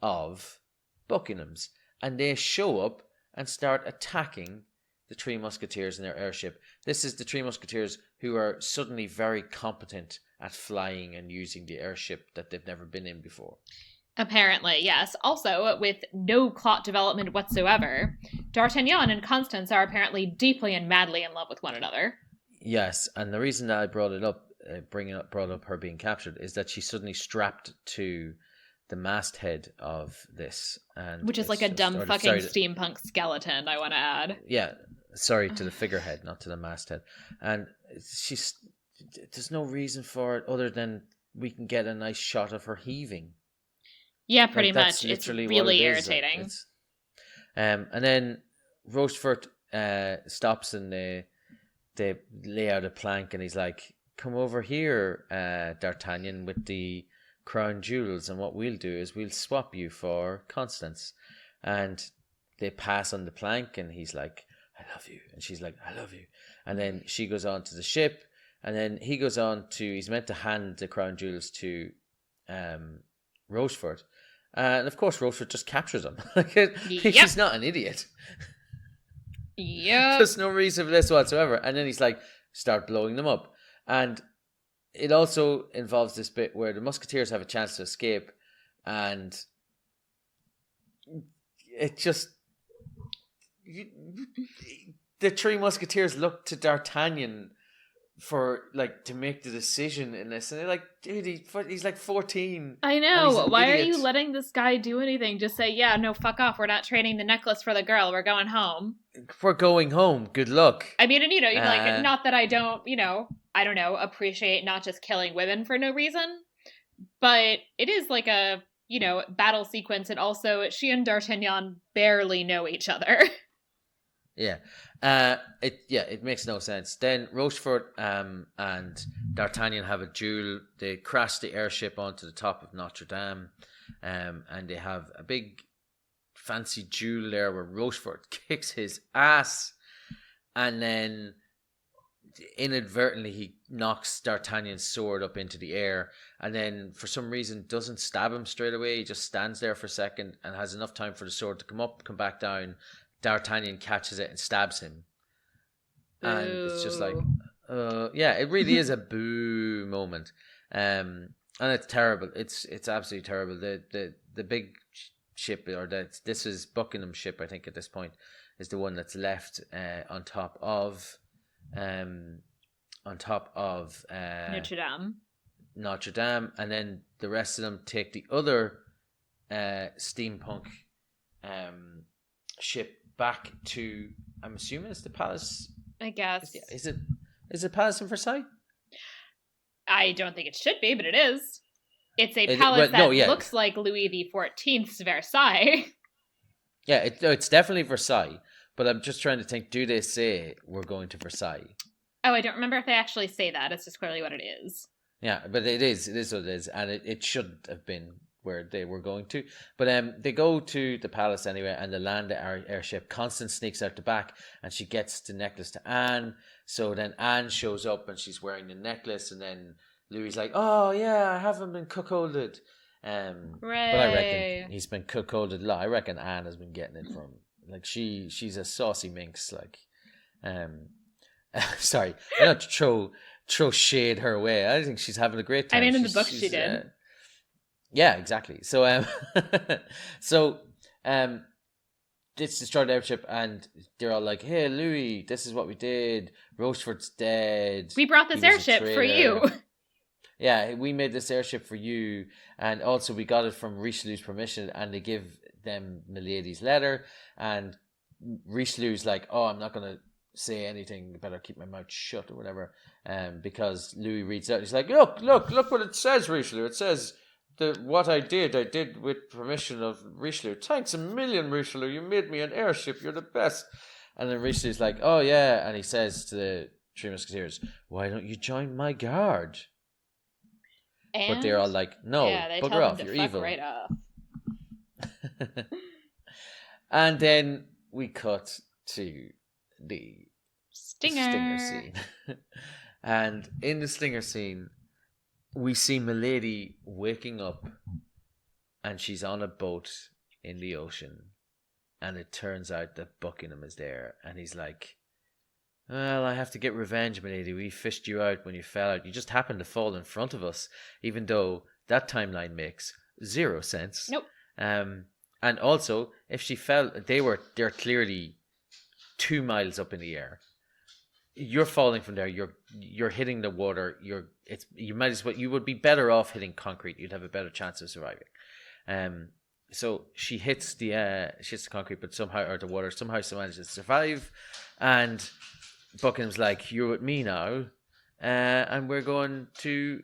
of Buckingham's. And they show up and start attacking the Three Musketeers in their airship. This is the Three Musketeers who are suddenly very competent at flying and using the airship that they've never been in before. Apparently, yes. Also, with no plot development whatsoever, D'Artagnan and Constance are apparently deeply and madly in love with one another. Yes, and the reason that I brought up her being captured is that she's suddenly strapped to the masthead of this, and which is like a dumb fucking steampunk skeleton, I want to add. Yeah, sorry, to the figurehead, not to the masthead. And there's no reason for it other than we can get a nice shot of her heaving. Yeah, pretty much. It's really irritating. And then Rochefort stops and they lay out a plank, and he's like, "Come over here, D'Artagnan, with the crown jewels, and what we'll do is we'll swap you for Constance." And they pass on the plank, and he's like, "I love you," and she's like, "I love you." and then she goes on to the ship, and then he goes on to, he's meant to hand the crown jewels to Rochefort, and of course Rochefort just captures him. He's not an idiot. Yeah, There's no reason for this whatsoever, and then he's like, start blowing them up. And it also involves this bit where the Musketeers have a chance to escape, and it just, the Three Musketeers look to D'Artagnan for like to make the decision in this, and they're like, dude, he's like 14. I know. Why are you letting this guy do anything? Just say, yeah, no, fuck off. We're not trading the necklace for the girl. We're going home. We're going home. Good luck. I mean, and like, not that I don't, I don't know, appreciate not just killing women for no reason, but it is like a, battle sequence, and also she and D'Artagnan barely know each other. Yeah. It makes no sense. Then Rochefort and D'Artagnan have a duel. They crash the airship onto the top of Notre Dame, and they have a big fancy duel there where Rochefort kicks his ass, and then inadvertently he knocks D'Artagnan's sword up into the air, and then for some reason doesn't stab him straight away. He just stands there for a second and has enough time for the sword to come up, come back down. D'Artagnan catches it and stabs him. And it's just like, it really is a boo moment. And it's terrible. It's absolutely terrible. The big ship, or this is Buckingham's ship, I think at this point, is the one that's left on top of Notre Dame, and then the rest of them take the other steampunk ship back to, I'm assuming it's the palace. I guess. Is it Palace in Versailles? I don't think it should be, but it is. It's a palace looks like Louis XIV's Versailles. Yeah, it's definitely Versailles, but I'm just trying to think, do they say we're going to Versailles? Oh, I don't remember if they actually say that. It's just clearly what it is. Yeah, but it is what it is, and it should have been where they were going to. But they go to the palace anyway, and they land the airship. Constance sneaks out the back, and she gets the necklace to Anne. So then Anne shows up, and she's wearing the necklace, and then Louis like, oh yeah, I haven't been cuckolded. But I reckon he's been cuckolded a lot. I reckon Anne has been getting it from, like, she's a saucy minx, like, sorry, I don't throw shade her way. I think she's having a great time. I mean, in the book she did. Yeah, exactly. So, it's destroyed the airship, and they're all like, "Hey, Louis, this is what we did. Rochefort's dead. We brought this airship for you." Yeah, we made this airship for you, and also we got it from Richelieu's permission. And they give them Milady's letter, and Richelieu's like, "Oh, I'm not gonna say anything. Better keep my mouth shut or whatever." Because Louis reads out, he's like, "Look what it says, Richelieu. It says." What I did with permission of Richelieu. Thanks a million, Richelieu. You made me an airship. You're the best. And then Richelieu's like, oh yeah. And he says to the Three Musketeers, why don't you join my guard? And? But they're all like, no, bugger off. You're evil. Right off. And then we cut to the stinger scene. And in the stinger scene, we see Milady waking up, and she's on a boat in the ocean, and it turns out that Buckingham is there, and he's like, well, I have to get revenge, Milady. We fished you out when you fell out. You just happened to fall in front of us, even though that timeline makes zero sense. Nope. And also, if she fell, they're clearly 2 miles up in the air. You're falling from there. You're hitting the water. You would be better off hitting concrete. You'd have a better chance of surviving. So she hits the concrete, but somehow, or the water, somehow she manages to survive. And Buckingham's like, "You're with me now, and we're going to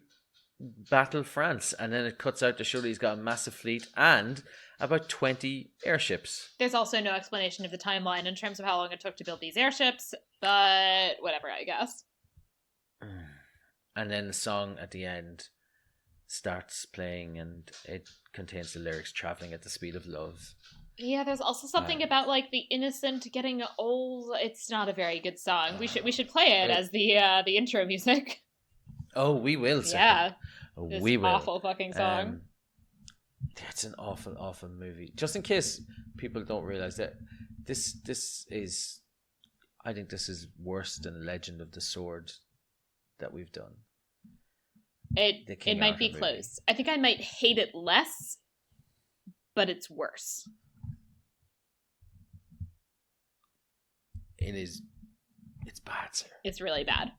battle France." And then it cuts out to show that he's got a massive fleet and about 20 airships. There's also no explanation of the timeline in terms of how long it took to build these airships, but whatever, I guess. And then the song at the end starts playing, and it contains the lyrics, "Traveling at the speed of love." Yeah, there's also something about like the innocent getting old. It's not a very good song. We should play it as the intro music. Oh, we will, Sarah. Yeah, this We will. awful fucking song. It's an awful, awful movie. Just in case people don't realize that this is, I think this is worse than Legend of the Sword that we've done. It might be movie. close. I think I might hate it less, but it's worse. It's bad, sir. It's really bad.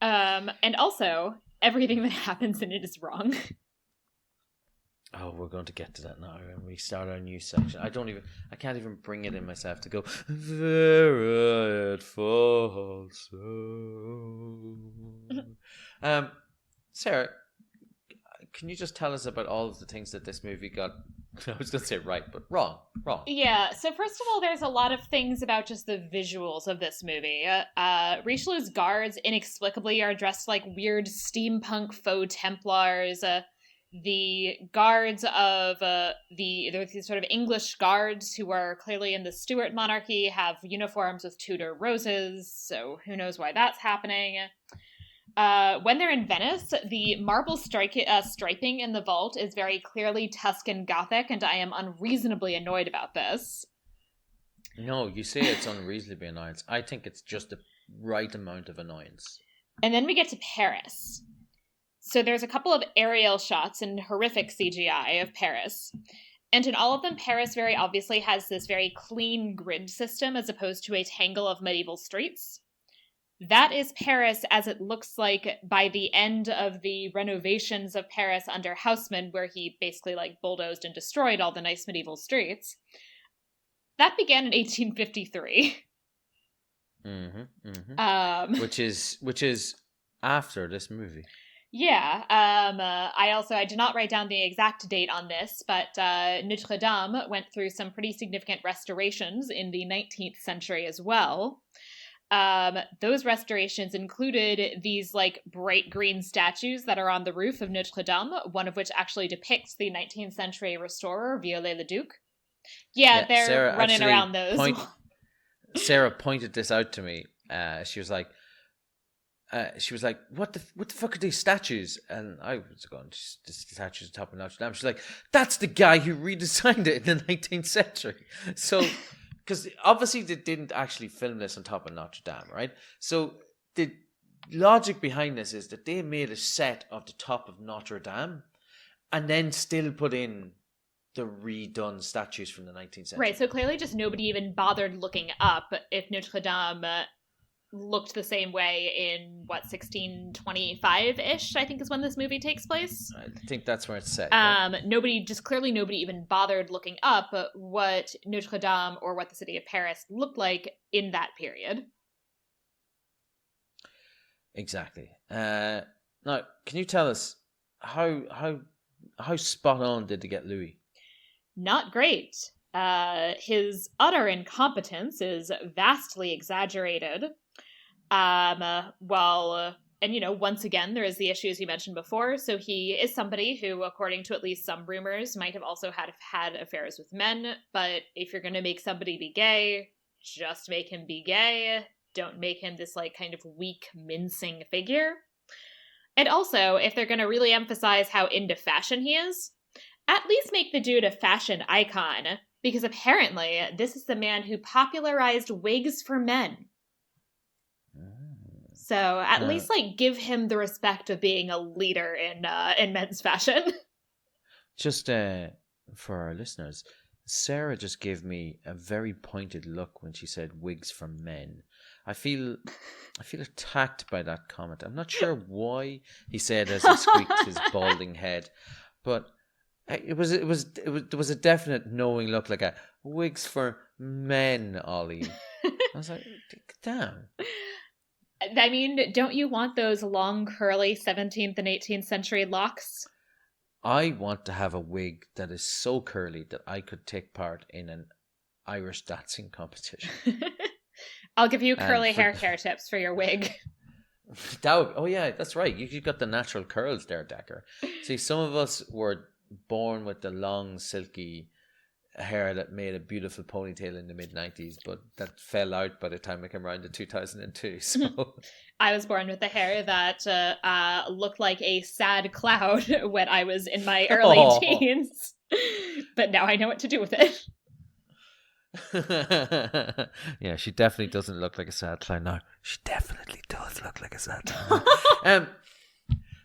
And also, everything that happens in it is wrong. Oh, we're going to get to that now when we start our new section. I can't even bring it in myself to go, there it falls so. Sarah, can you just tell us about all of the things that this movie got, I was going to say right, but wrong. Yeah, so first of all, there's a lot of things about just the visuals of this movie. Richelieu's guards inexplicably are dressed like weird steampunk faux Templars. The guards of these sort of English guards who are clearly in the Stuart monarchy have uniforms with Tudor roses, so who knows why that's happening. When they're in Venice, the marble striping in the vault is very clearly Tuscan Gothic, and I am unreasonably annoyed about this. No, you say it's unreasonably annoyance. I think it's just the right amount of annoyance. And then we get to Paris. So there's a couple of aerial shots and horrific CGI of Paris. And in all of them, Paris very obviously has this very clean grid system as opposed to a tangle of medieval streets. That is Paris as it looks like by the end of the renovations of Paris under Haussmann, where he basically like bulldozed and destroyed all the nice medieval streets. That began in 1853. Which is after this movie. Yeah. I did not write down the exact date on this, but Notre Dame went through some pretty significant restorations in the 19th century as well. Those restorations included these like bright green statues that are on the roof of Notre Dame, one of which actually depicts the 19th century restorer Viollet-le-Duc. Yeah, they're Sarah running around those. Sarah pointed this out to me. She was like, what the fuck are these statues? And I was going, the statues on top of Notre Dame. She's like, that's the guy who redesigned it in the 19th century. So, because obviously they didn't actually film this on top of Notre Dame, right? So the logic behind this is that they made a set of the top of Notre Dame and then still put in the redone statues from the 19th century. Right, so clearly just nobody even bothered looking up if Notre Dame looked the same way in, 1625-ish, I think is when this movie takes place. I think that's where it's set. Nobody even bothered looking up what Notre Dame or what the city of Paris looked like in that period. Exactly. Now, can you tell us how spot on did they get Louis? Not great. His utter incompetence is vastly exaggerated. And once again, there is the issues you mentioned before. So he is somebody who, according to at least some rumors, might have also had affairs with men. But if you're going to make somebody be gay, just make him be gay. Don't make him this like kind of weak, mincing figure. And also, if they're going to really emphasize how into fashion he is, at least make the dude a fashion icon. Because apparently, this is the man who popularized wigs for men. So at least give him the respect of being a leader in men's fashion. Just for our listeners, Sarah just gave me a very pointed look when she said wigs for men. I feel attacked by that comment. I'm not sure why he said as he squeaked his balding head, but there was a definite knowing look, like a wigs for men, Ollie. I was like, damn. I mean, don't you want those long, curly 17th and 18th century locks? I want to have a wig that is so curly that I could take part in an Irish dancing competition. I'll give you curly hair care tips for your wig. Oh yeah, that's right. You got the natural curls there, Decker. See, some of us were born with the long, silky hair that made a beautiful ponytail in the mid-90s, but that fell out by the time I came around to 2002. So I was born with the hair that looked like a sad cloud when I was in my early teens. But now I know what to do with it. Yeah, she definitely doesn't look like a sad clown now. She definitely does look like a sad clown.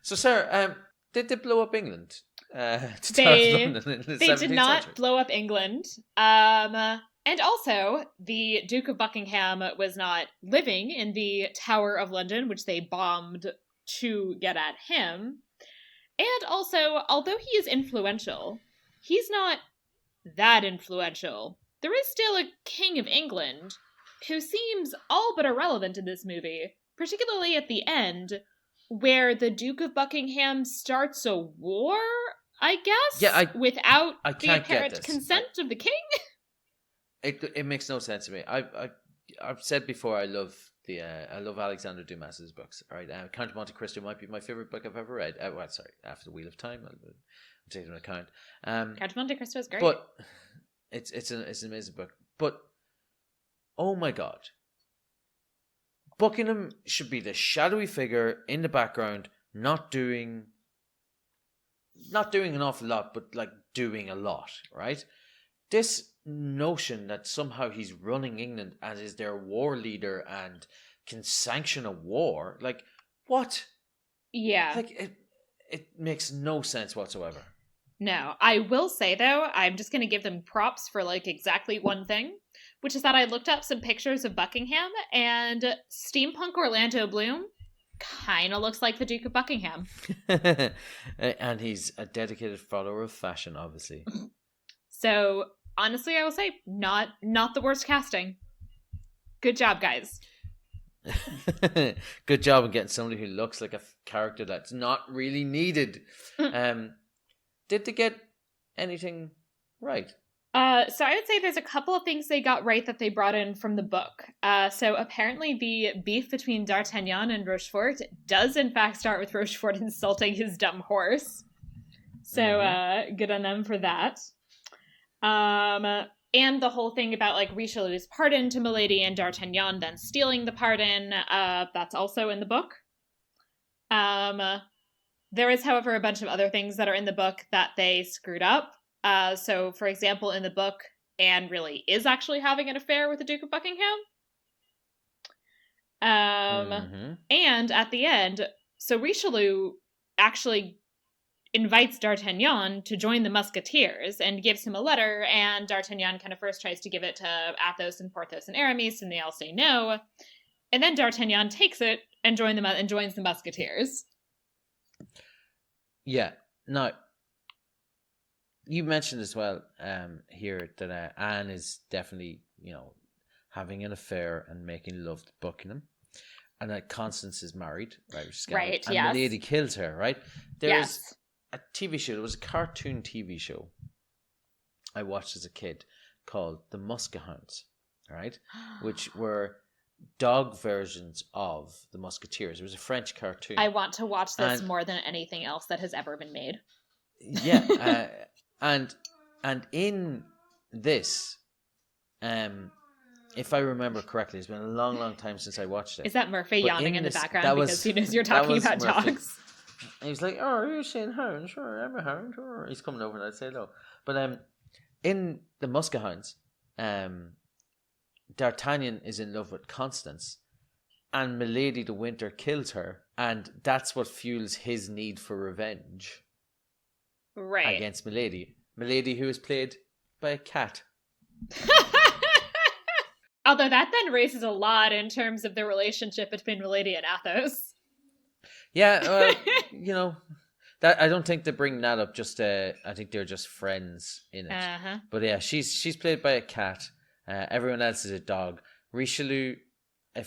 So, Sarah, did they blow up England? They did not blow up England. And also, the Duke of Buckingham was not living in the Tower of London, which they bombed to get at him. And also, although he is influential, he's not that influential. There is still a King of England who seems all but irrelevant in this movie, particularly at the end, where the Duke of Buckingham starts a war, I guess, without the apparent consent of the king. It makes no sense to me. I've said before I love Alexander Dumas's books. All right, Count of Monte Cristo might be my favorite book I've ever read. After the Wheel of Time, I'll take it into account. Count of Monte Cristo is great, but it's an amazing book. But oh my god, Buckingham should be the shadowy figure in the background, not doing an awful lot, but like doing a lot, right? This notion that somehow he's running England and is their war leader and can sanction a war, like what? Yeah, like it makes no sense whatsoever. No, I will say though, I'm just going to give them props for like exactly one thing, which is that I looked up some pictures of Buckingham, and Steampunk Orlando Bloom kind of looks like the Duke of Buckingham. And he's a dedicated follower of fashion, obviously. So honestly, I will say not the worst casting. Good job, guys. Good job in getting somebody who looks like a character that's not really needed. Did they get anything right? So I would say there's a couple of things they got right that they brought in from the book. So apparently the beef between D'Artagnan and Rochefort does in fact start with Rochefort insulting his dumb horse. So good on them for that. And the whole thing about like Richelieu's pardon to Milady and D'Artagnan then stealing the pardon, that's also in the book. There is, however, a bunch of other things that are in the book that they screwed up. So, for example, in the book, Anne really is actually having an affair with the Duke of Buckingham. And at the end, so Richelieu actually invites D'Artagnan to join the Musketeers and gives him a letter, and D'Artagnan kind of first tries to give it to Athos and Porthos and Aramis, and they all say no. And then D'Artagnan takes it and joins the Musketeers. Yeah. Now, you mentioned as well here that Anne is definitely, having an affair and making love to Buckingham. And that Constance is married, right? Right, and yes. the lady kills her, right? There's a TV show. There was a cartoon TV show I watched as a kid called The Muskehounds, right? Which were dog versions of the Musketeers. It was a French cartoon. I want to watch this more than anything else that has ever been made. Yeah, and in this, if I remember correctly, it's been a long, long time since I watched it. Is that Murphy yawning in the background because he knows you're talking about Murphy. dogs? And he's like, "Oh, are you saying hound? Sure, I'm a hound." Sure. He's coming over and I'd say hello. But in the Muskehounds, D'Artagnan is in love with Constance, and Milady de Winter kills her, and that's what fuels his need for revenge. Right. Against Milady. Milady, who is played by a cat. Although that then raises a lot in terms of the relationship between Milady and Athos. Yeah, that I don't think they bring that up. Just I think they're just friends in it. But yeah, she's played by a cat. Everyone else is a dog. Richelieu, I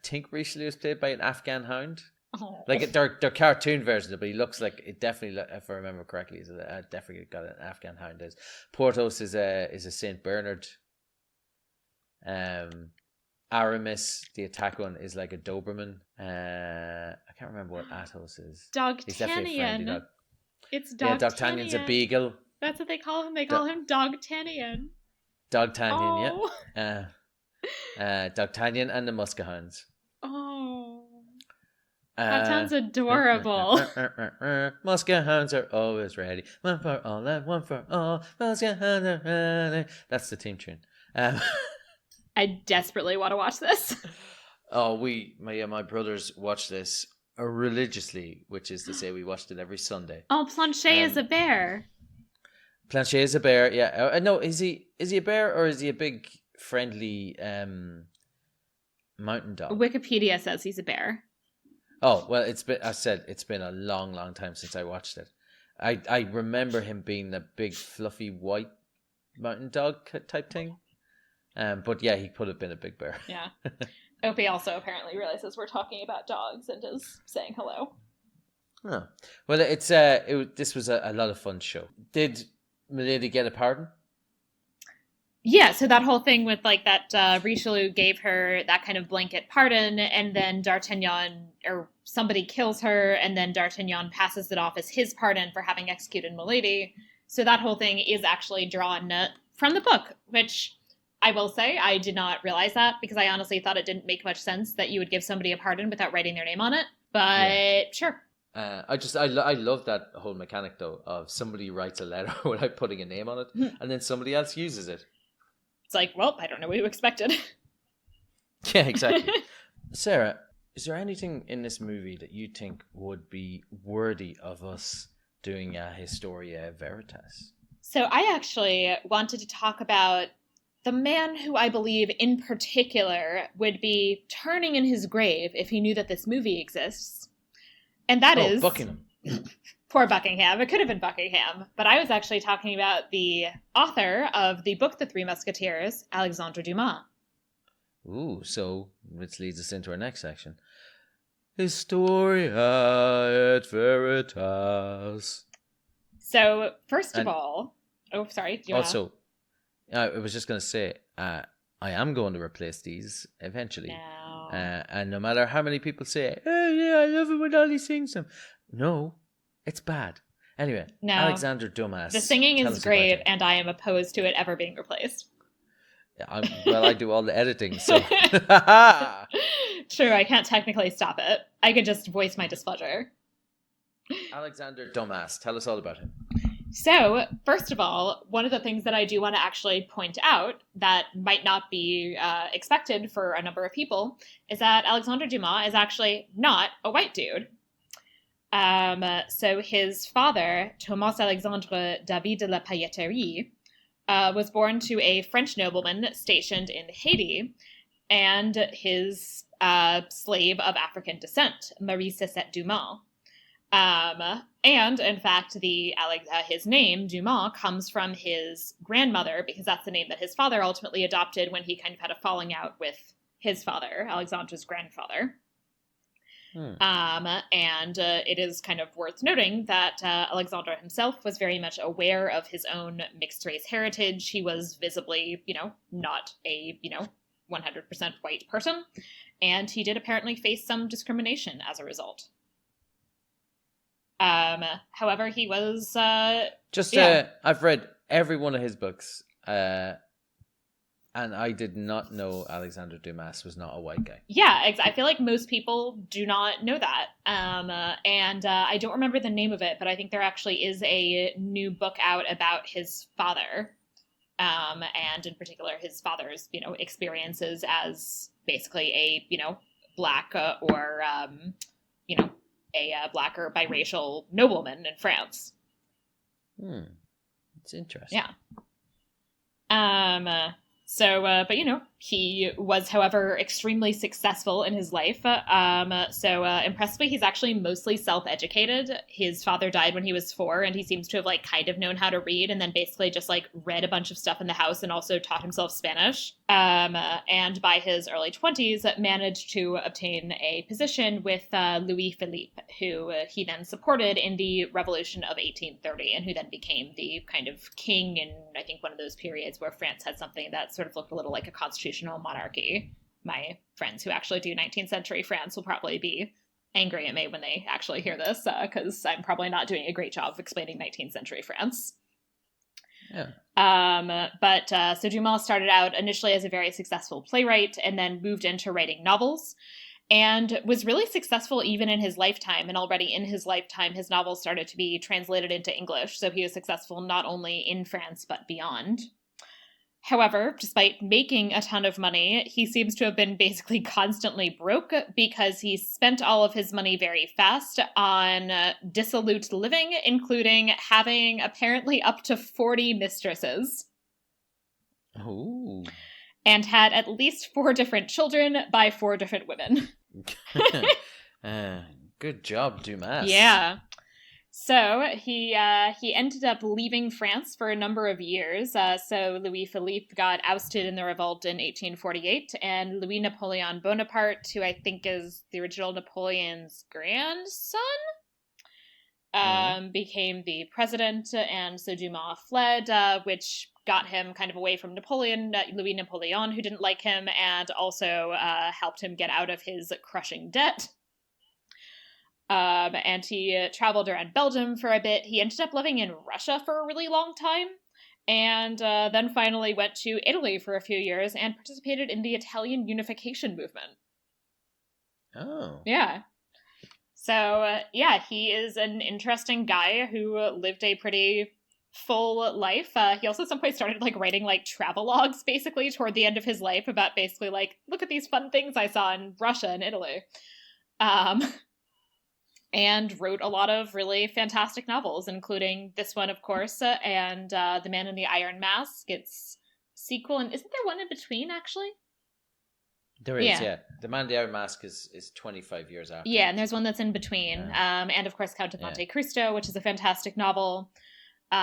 think Richelieu is played by an Afghan hound. Oh. Like they're cartoon versions, but he looks like it definitely. If I remember correctly, is definitely got an Afghan hound. Porthos is a Saint Bernard. Aramis, the attack one, is like a Doberman. I can't remember what Athos is. Dogtanian. It's Yeah, D'Artagnan's a Dogtanian. beagle. That's what they call him. They call him Dogtanian. D'Artagnan, Oh. yeah. D'Artagnan and the Muskehounds. Oh. That sounds adorable. Muskehounds are always ready. One for all and one for all. Muskehounds are ready. That's the team tune. I desperately want to watch this. Oh, my brothers watch this religiously, which is to say we watched it every Sunday. Oh, Planchet is a bear. Planchet is a bear, yeah. No, is he a bear or is he a big, friendly mountain dog? Wikipedia says he's a bear. Oh, well, it's been a long, long time since I watched it. I remember him being the big, fluffy, white mountain dog type thing. But yeah, he could have been a big bear. Yeah. Opie also apparently realizes we're talking about dogs and is saying hello. Oh. Well, this was a lot of fun show. Did Milady get a pardon? Yeah, so that whole thing with like that Richelieu gave her that kind of blanket pardon, and then D'Artagnan or somebody kills her, and then D'Artagnan passes it off as his pardon for having executed Milady. So that whole thing is actually drawn from the book, which I will say I did not realize that because I honestly thought it didn't make much sense that you would give somebody a pardon without writing their name on it. But sure. I love that whole mechanic though of somebody writes a letter without putting a name on it, and then somebody else uses it. It's like, well, I don't know what you expected. Yeah, exactly. Sarah, is there anything in this movie that you think would be worthy of us doing a Historia Veritas? So I actually wanted to talk about the man who I believe in particular would be turning in his grave if he knew that this movie exists. And that is Buckingham. Poor Buckingham. It could have been Buckingham. But I was actually talking about the author of the book The Three Musketeers, Alexandre Dumas. Ooh, so which leads us into our next section. Historia et Veritas. So, first of all... Oh, sorry. Do you also, I was just going to say, I am going to replace these eventually. No. And no matter how many people say, oh yeah, I love it when Ollie sings them. No, it's bad. Anyway, No. Alexandre Dumas. The singing is great, and I am opposed to it ever being replaced. Well, I do all the editing, so. True, I can't technically stop it. I could just voice my displeasure. Alexandre Dumas, tell us all about him. So, first of all, one of the things that I do want to actually point out that might not be expected for a number of people is that Alexandre Dumas is actually not a white dude. So his father, Thomas Alexandre David de la Pailletterie, was born to a French nobleman stationed in Haiti, and his slave of African descent, Marie Cécette Dumas. And in fact, his name, Dumas, comes from his grandmother, because that's the name that his father ultimately adopted when he kind of had a falling out with his father, Alexandre's grandfather. And it is kind of worth noting that Alexandre himself was very much aware of his own mixed race heritage. He was visibly, not a, 100% white person. And he did apparently face some discrimination as a result. However, he was... I've read every one of his books, and I did not know Alexandre Dumas was not a white guy. Yeah, I feel like most people do not know that. And I don't remember the name of it, but I think there actually is a new book out about his father. And in particular, his father's, experiences as basically a, black or, a black or biracial nobleman in France. It's interesting. Yeah. But he was, however, extremely successful in his life. Impressively, he's actually mostly self-educated. His father died when he was 4, and he seems to have kind of known how to read, and then basically just read a bunch of stuff in the house and also taught himself Spanish. And by his early 20s, managed to obtain a position with Louis Philippe, who he then supported in the Revolution of 1830, and who then became the kind of king in, I think, one of those periods where France had something that sort of looked a little like a constitutional monarchy. My friends who actually do 19th century France will probably be angry at me when they actually hear this, because I'm probably not doing a great job of explaining 19th century France. Yeah. So Dumas started out initially as a very successful playwright and then moved into writing novels, and was really successful even in his lifetime. And already in his lifetime, his novels started to be translated into English, so he was successful not only in France but beyond. However, despite making a ton of money, he seems to have been basically constantly broke because he spent all of his money very fast on dissolute living, including having apparently up to 40 mistresses. Ooh. And had at least 4 different children by 4 different women. Good job, Dumas. Yeah. So he ended up leaving France for a number of years. So Louis Philippe got ousted in the revolt in 1848, and Louis Napoleon Bonaparte, who I think is the original Napoleon's grandson, became the president. And so Dumas fled, which got him kind of away from Louis Napoleon, who didn't like him, and also helped him get out of his crushing debt. And he traveled around Belgium for a bit. He ended up living in Russia for a really long time, and then finally went to Italy for a few years and participated in the Italian unification movement. Oh. Yeah. So, he is an interesting guy who lived a pretty full life. He also at some point started writing travelogues basically toward the end of his life about basically look at these fun things I saw in Russia and Italy. And wrote a lot of really fantastic novels, including this one, of course, and The Man in the Iron Mask. It's sequel, and isn't there one in between, actually? There is, yeah. The Man in the Iron Mask is 25 years after. Yeah, and there's one that's in between. And, of course, Count of Monte Cristo, which is a fantastic novel. He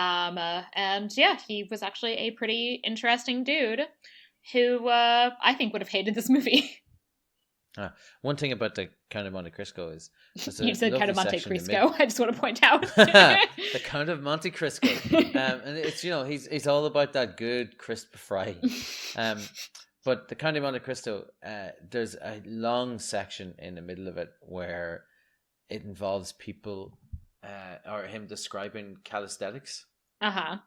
was actually a pretty interesting dude who I think would have hated this movie. One thing about the Count of Monte Cristo is... You said Count of Monte Cristo. I just want to point out. The Count of Monte Cristo. And it's, he's all about that good crisp fry. But the Count of Monte Cristo, there's a long section in the middle of it where it involves people or him describing calisthenics. Uh-huh.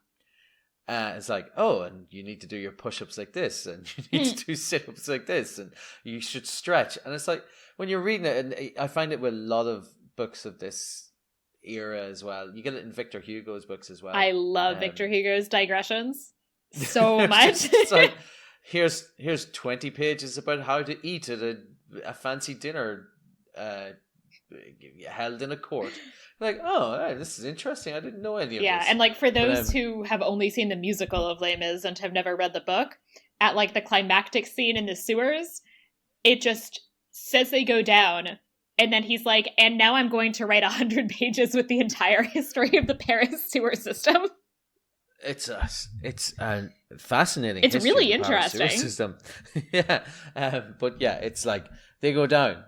It's like, and you need to do your push-ups like this, and you need to do sit-ups like this, and you should stretch. And it's like, when you're reading it, and I find it with a lot of books of this era as well. You get it in Victor Hugo's books as well. I love Victor Hugo's digressions so much. It's like, here's 20 pages about how to eat at a fancy dinner held in a court. Like, this is interesting. I didn't know any of this. Yeah, and for those who have only seen the musical of Les Mis and have never read the book, at the climactic scene in the sewers, it just says they go down, and then he's like, and now I'm going to write 100 pages with the entire history of the Paris sewer system. It's a fascinating. It's really interesting. Sewer system. Yeah, but yeah, it's like they go down.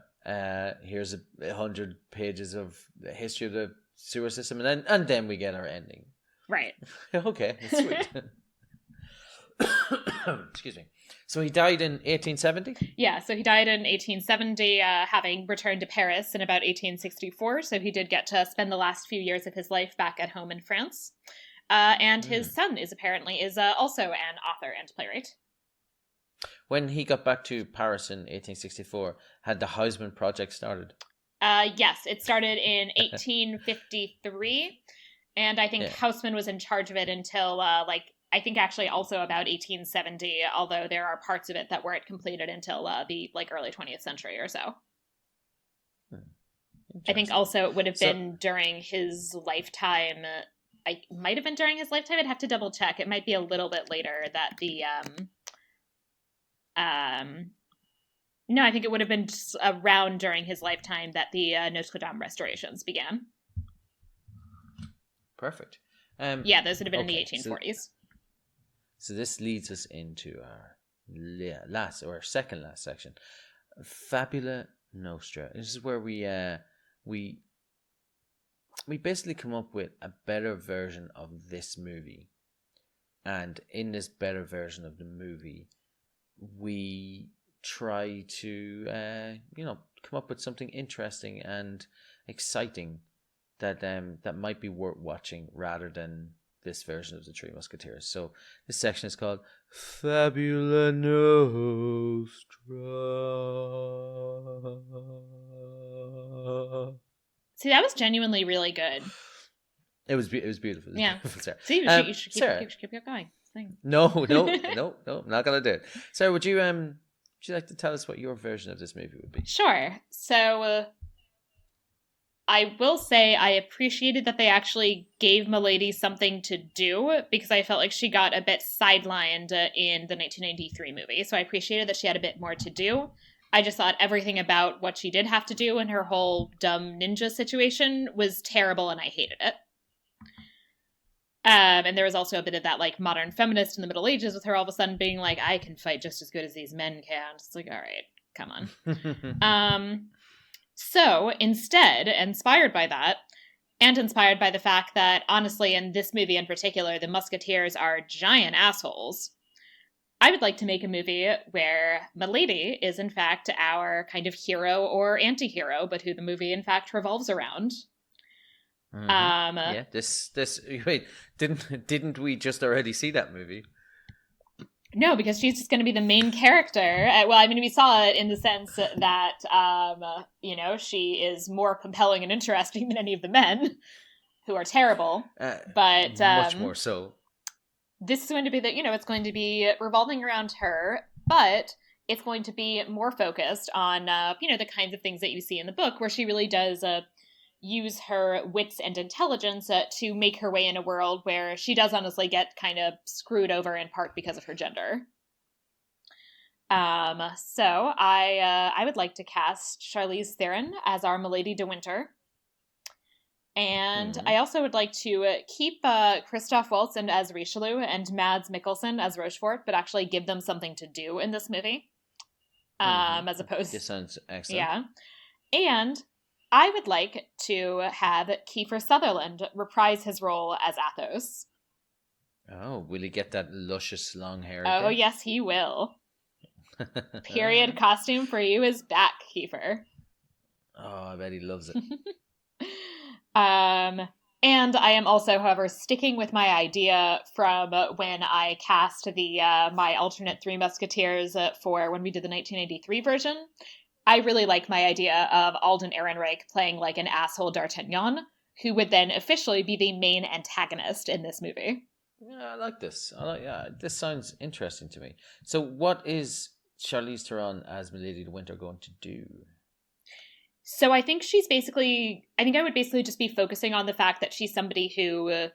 Here's 100 pages of the history of the sewer system, and then we get our ending. Right. Okay, that's sweet. Excuse me. So he died in 1870? Yeah, so he died in 1870, having returned to Paris in about 1864. So he did get to spend the last few years of his life back at home in France. And his son is also an author and playwright. When he got back to Paris in 1864, had the Houseman Project started? Yes, it started in 1853, and I think Houseman was in charge of it until, I think actually also about 1870, although there are parts of it that weren't completed until the early 20th century or so. I think also it would have been during his lifetime. It might have been during his lifetime. I'd have to double check. It might be a little bit later that the... No, I think it would have been just around during his lifetime that the Notre Dame restorations began. Perfect. Those would have been in the 1840s. So this leads us into our second last section, Fabula Nostra. This is where we basically come up with a better version of this movie, and in this better version of the movie, we try to come up with something interesting and exciting that might be worth watching rather than this version of the Three Musketeers. So this section is called Fabula Nostra. See, that was genuinely really good. It was beautiful. Yeah. Beautiful, Sarah. See, you should keep going. No, I'm not gonna do it. Sarah, would you like to tell us what your version of this movie would be? Sure. So I will say I appreciated that they actually gave Milady something to do, because I felt like she got a bit sidelined in the 1993 movie. So I appreciated that she had a bit more to do. I just thought everything about what she did have to do and her whole dumb ninja situation was terrible, and I hated it. And there was also a bit of that like modern feminist in the Middle Ages with her all of a sudden being like, I can fight just as good as these men can. It's like, all right, come on. So instead, inspired by that, and inspired by the fact that, honestly, in this movie in particular, the Musketeers are giant assholes, I would like to make a movie where Milady is, in fact, our kind of hero or anti-hero, but who the movie, in fact, revolves around. Yeah, this wait, didn't we just already see that movie? No, because she's just going to be the main character. Well, I mean, we saw it in the sense that, she is more compelling and interesting than any of the men, who are terrible. But much more so. This is going to be it's going to be revolving around her, but it's going to be more focused on, the kinds of things that you see in the book, where she really does use her wits and intelligence to make her way in a world where she does honestly get kind of screwed over in part because of her gender. So I would like to cast Charlize Theron as our Milady de Winter. And I also would like to keep Christoph Waltz as Richelieu and Mads Mikkelsen as Rochefort, but actually give them something to do in this movie. As opposed... This sounds excellent. Yeah. And I would like to have Kiefer Sutherland reprise his role as Athos. Oh, will he get that luscious long hair Oh, again? yes, he will. Period costume for you is back, Kiefer. Oh, I bet he loves it. And I am also, however, sticking with my idea from when I cast my alternate Three Musketeers for when we did the 1983 version. I really like my idea of Alden Ehrenreich playing like an asshole D'Artagnan, who would then officially be the main antagonist in this movie. Yeah, I like this. This sounds interesting to me. So what is Charlize Theron as Milady de Winter going to do? So I think I would basically just be focusing on the fact that she's somebody who,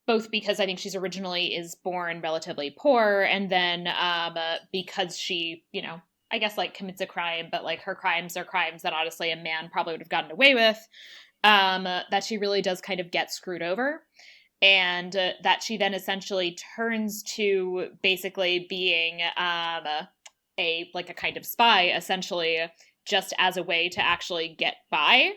both because I think she's originally is born relatively poor, and then because she, I guess like commits a crime, but like her crimes are crimes that honestly a man probably would have gotten away with, that she really does kind of get screwed over. And that she then essentially turns to basically being a kind of spy, essentially, just as a way to actually get by.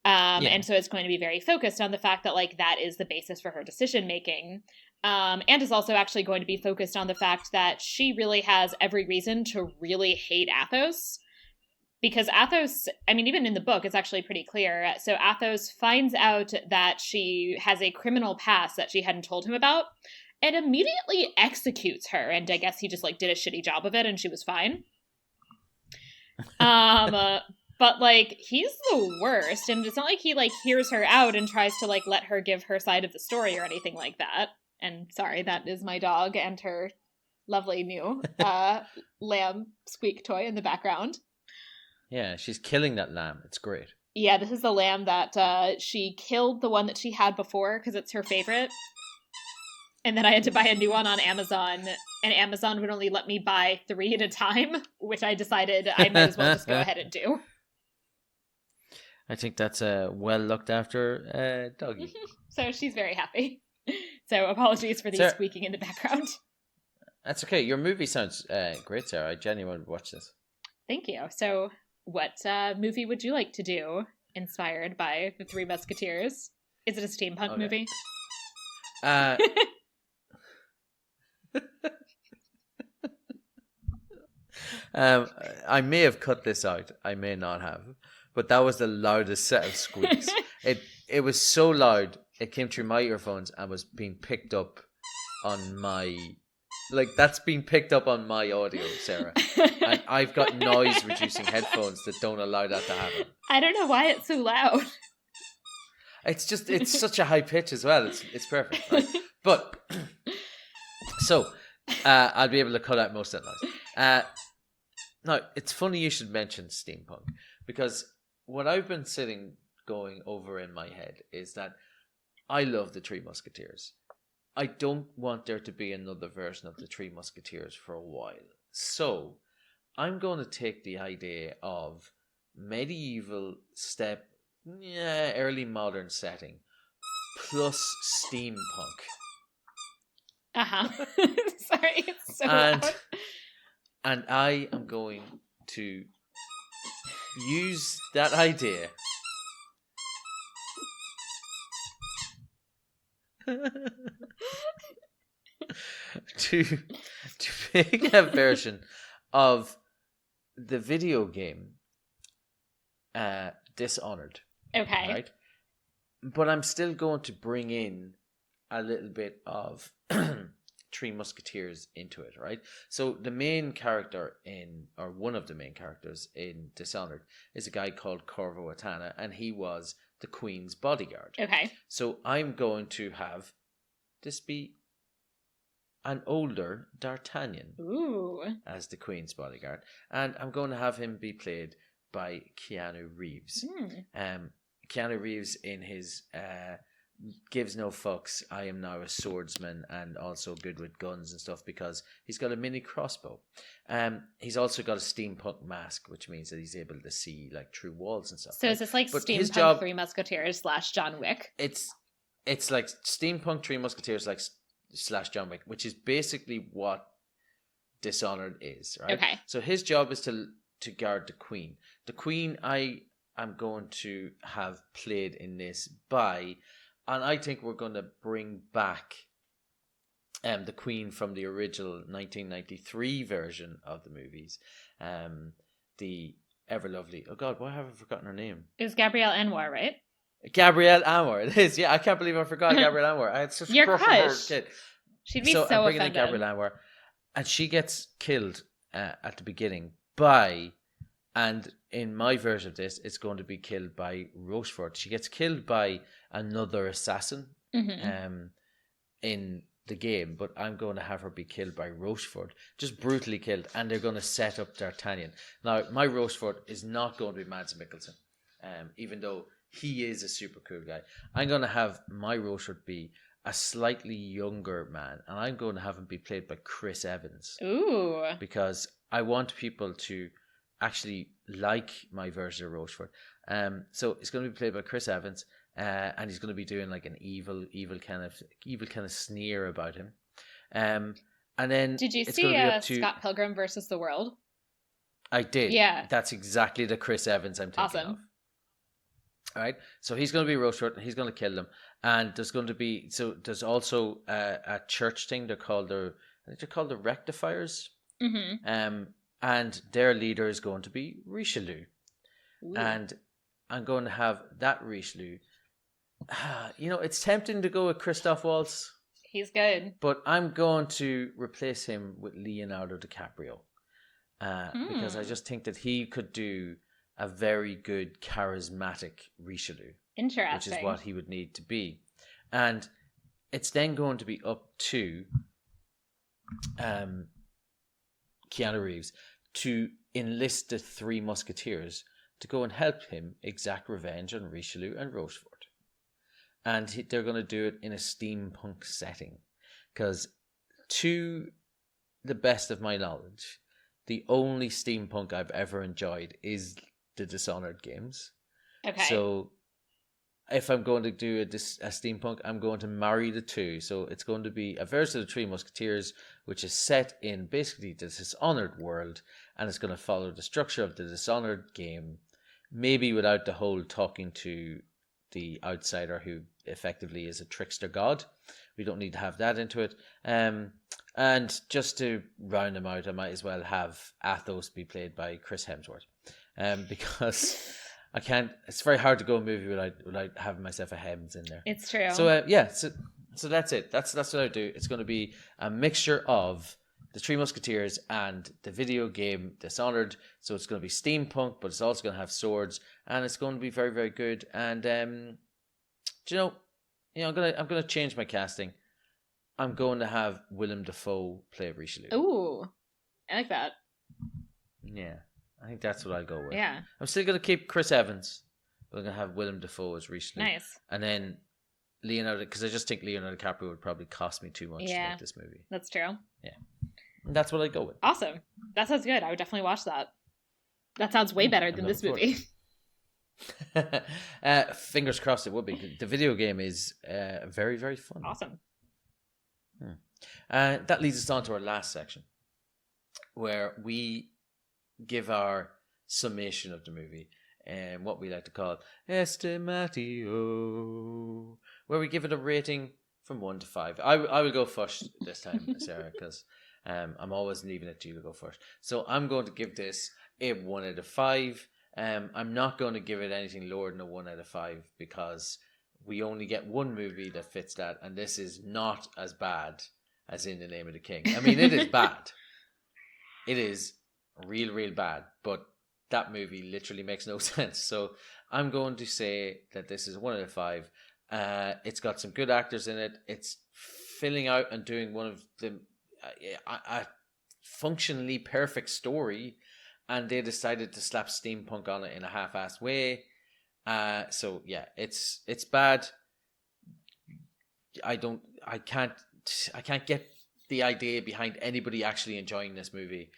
And so it's going to be very focused on the fact that like that is the basis for her decision making. And is also actually going to be focused on the fact that she really has every reason to really hate Athos. Because Athos, I mean, even in the book, it's actually pretty clear. So Athos finds out that she has a criminal past that she hadn't told him about, and immediately executes her. And I guess he just like did a shitty job of it, and she was fine. But like he's the worst, and it's not like he like hears her out and tries to like let her give her side of the story or anything like that. And sorry, that is my dog and her lovely new lamb squeak toy in the background. Yeah, she's killing that lamb. It's great. Yeah, this is the lamb that she killed the one that she had before because it's her favorite. And then I had to buy a new one on Amazon, and Amazon would only let me buy 3 at a time, which I decided I might as well just go ahead and do. I think that's a well looked after doggy. So she's very happy. So apologies for the squeaking in the background. That's okay. Your movie sounds great, Sarah. I genuinely would watch this. Thank you. So what movie would you like to do inspired by the Three Musketeers? Is it a steampunk movie? I may have cut this out. I may not have. But that was the loudest set of squeaks. It was so loud, it came through my earphones and was being picked up on my... Like, that's being picked up on my audio, Sarah. And I've got noise-reducing headphones that don't allow that to happen. I don't know why it's so loud. It's such a high pitch as well. It's perfect. Right? But, so, I'll be able to cut out most of that noise. Now, it's funny you should mention steampunk, because what I've been going over in my head is that I love the Three Musketeers. I don't want there to be another version of the Three Musketeers for a while. So, I'm going to take the idea of medieval early modern setting plus steampunk. Sorry, it's so loud. And I am going to use that idea to make a version of the video game Dishonored. Okay. Right? But I'm still going to bring in a little bit of Three Musketeers into it, right? So the main character or one of the main characters in Dishonored is a guy called Corvo Attana, and he was the Queen's bodyguard. Okay. So I'm going to have this be an older D'Artagnan as the Queen's bodyguard, and I'm going to have him be played by Keanu Reeves. Keanu Reeves in his gives no fucks, I am now a swordsman and also good with guns and stuff, because he's got a mini crossbow. He's also got a steampunk mask, which means that he's able to see like through walls and stuff. So is this like steampunk Three Musketeers / John Wick? It's like steampunk Three Musketeers / John Wick, which is basically what Dishonored is, right? Okay. So his job is to guard the Queen. The Queen I'm going to have played in this by, and I think we're going to bring back the Queen from the original 1993 version of the movies. The ever lovely, oh God, why have I forgotten her name? It was Gabrielle Anwar, right? Gabrielle Anwar, it is. Yeah, I can't believe I forgot Gabrielle Anwar. I had such a crush on her kid. She'd be so I'm bringing offended. in Gabrielle Anwar, and she gets killed at the beginning by, and in my version of this, it's going to be killed by Rochefort. She gets killed by another assassin in the game, but I'm going to have her be killed by Rochefort, just brutally killed, and they're going to set up D'Artagnan. Now, my Rochefort is not going to be Mads Mikkelsen, even though he is a super cool guy. I'm going to have my Rochefort be a slightly younger man, and I'm going to have him be played by Chris Evans. Ooh. Because I want people to actually like my version of Rochefort. So it's going to be played by Chris Evans, and he's going to be doing like an evil kind of sneer about him. And then did you see Scott Pilgrim versus the World? I did. Yeah, that's exactly the Chris Evans I'm thinking of. All right, so he's going to be Rochefort, and he's going to kill them. And there's also a church thing. They're called the Rectifiers. And their leader is going to be Richelieu. Ooh. And I'm going to have that Richelieu. It's tempting to go with Christoph Waltz. He's good. But I'm going to replace him with Leonardo DiCaprio. Because I just think that he could do a very good, charismatic Richelieu. Interesting. Which is what he would need to be. And it's then going to be up to Keanu Reeves to enlist the Three Musketeers to go and help him exact revenge on Richelieu and Rochefort. And they're going to do it in a steampunk setting. Because to the best of my knowledge, the only steampunk I've ever enjoyed is the Dishonored games. Okay. So if I'm going to do a steampunk, I'm going to marry the two. So it's going to be a version of the Three Musketeers, which is set in basically the Dishonored world, and it's going to follow the structure of the Dishonored game, maybe without the whole talking to the outsider who effectively is a trickster god. We don't need to have that into it. And And just to round them out, I might as well have Athos be played by Chris Hemsworth, because I can't. It's very hard to go a movie without having myself a Hems in there. It's true. So so that's it. That's what I do. It's going to be a mixture of the Three Musketeers and the video game Dishonored. So it's going to be steampunk, but it's also going to have swords, and it's going to be very, very good. And I'm gonna change my casting. I'm going to have Willem Dafoe play Richelieu. Ooh, I like that. Yeah, I think that's what I'll go with. Yeah. I'm still going to keep Chris Evans, but I'm going to have Willem Dafoe as Richelieu. Nice. And then Leonardo, because I just think Leonardo DiCaprio would probably cost me too much to make this movie. That's true. Yeah. And that's what I go with. Awesome. That sounds good. I would definitely watch that. That sounds way better than this movie. Fingers crossed it would be. The video game is very, very fun. Awesome. That leads us on to our last section, where we give our summation of the movie, and what we like to call Estimatio, where we give it a rating from 1 to 5. I will go first this time, Sarah, because I'm always leaving it to you to go first. So I'm going to give this a 1 out of 5. I'm not going to give it anything lower than a 1 out of 5 because we only get one movie that fits that, and this is not as bad as In the Name of the King. I mean, it is bad. It is real bad, but that movie literally makes no sense. So I'm going to say that this is 1 out of 5. It's got some good actors in it. It's filling out and doing one of the a functionally perfect story, and they decided to slap steampunk on it in a half-assed way. So yeah, it's bad. I can't get the idea behind anybody actually enjoying this movie.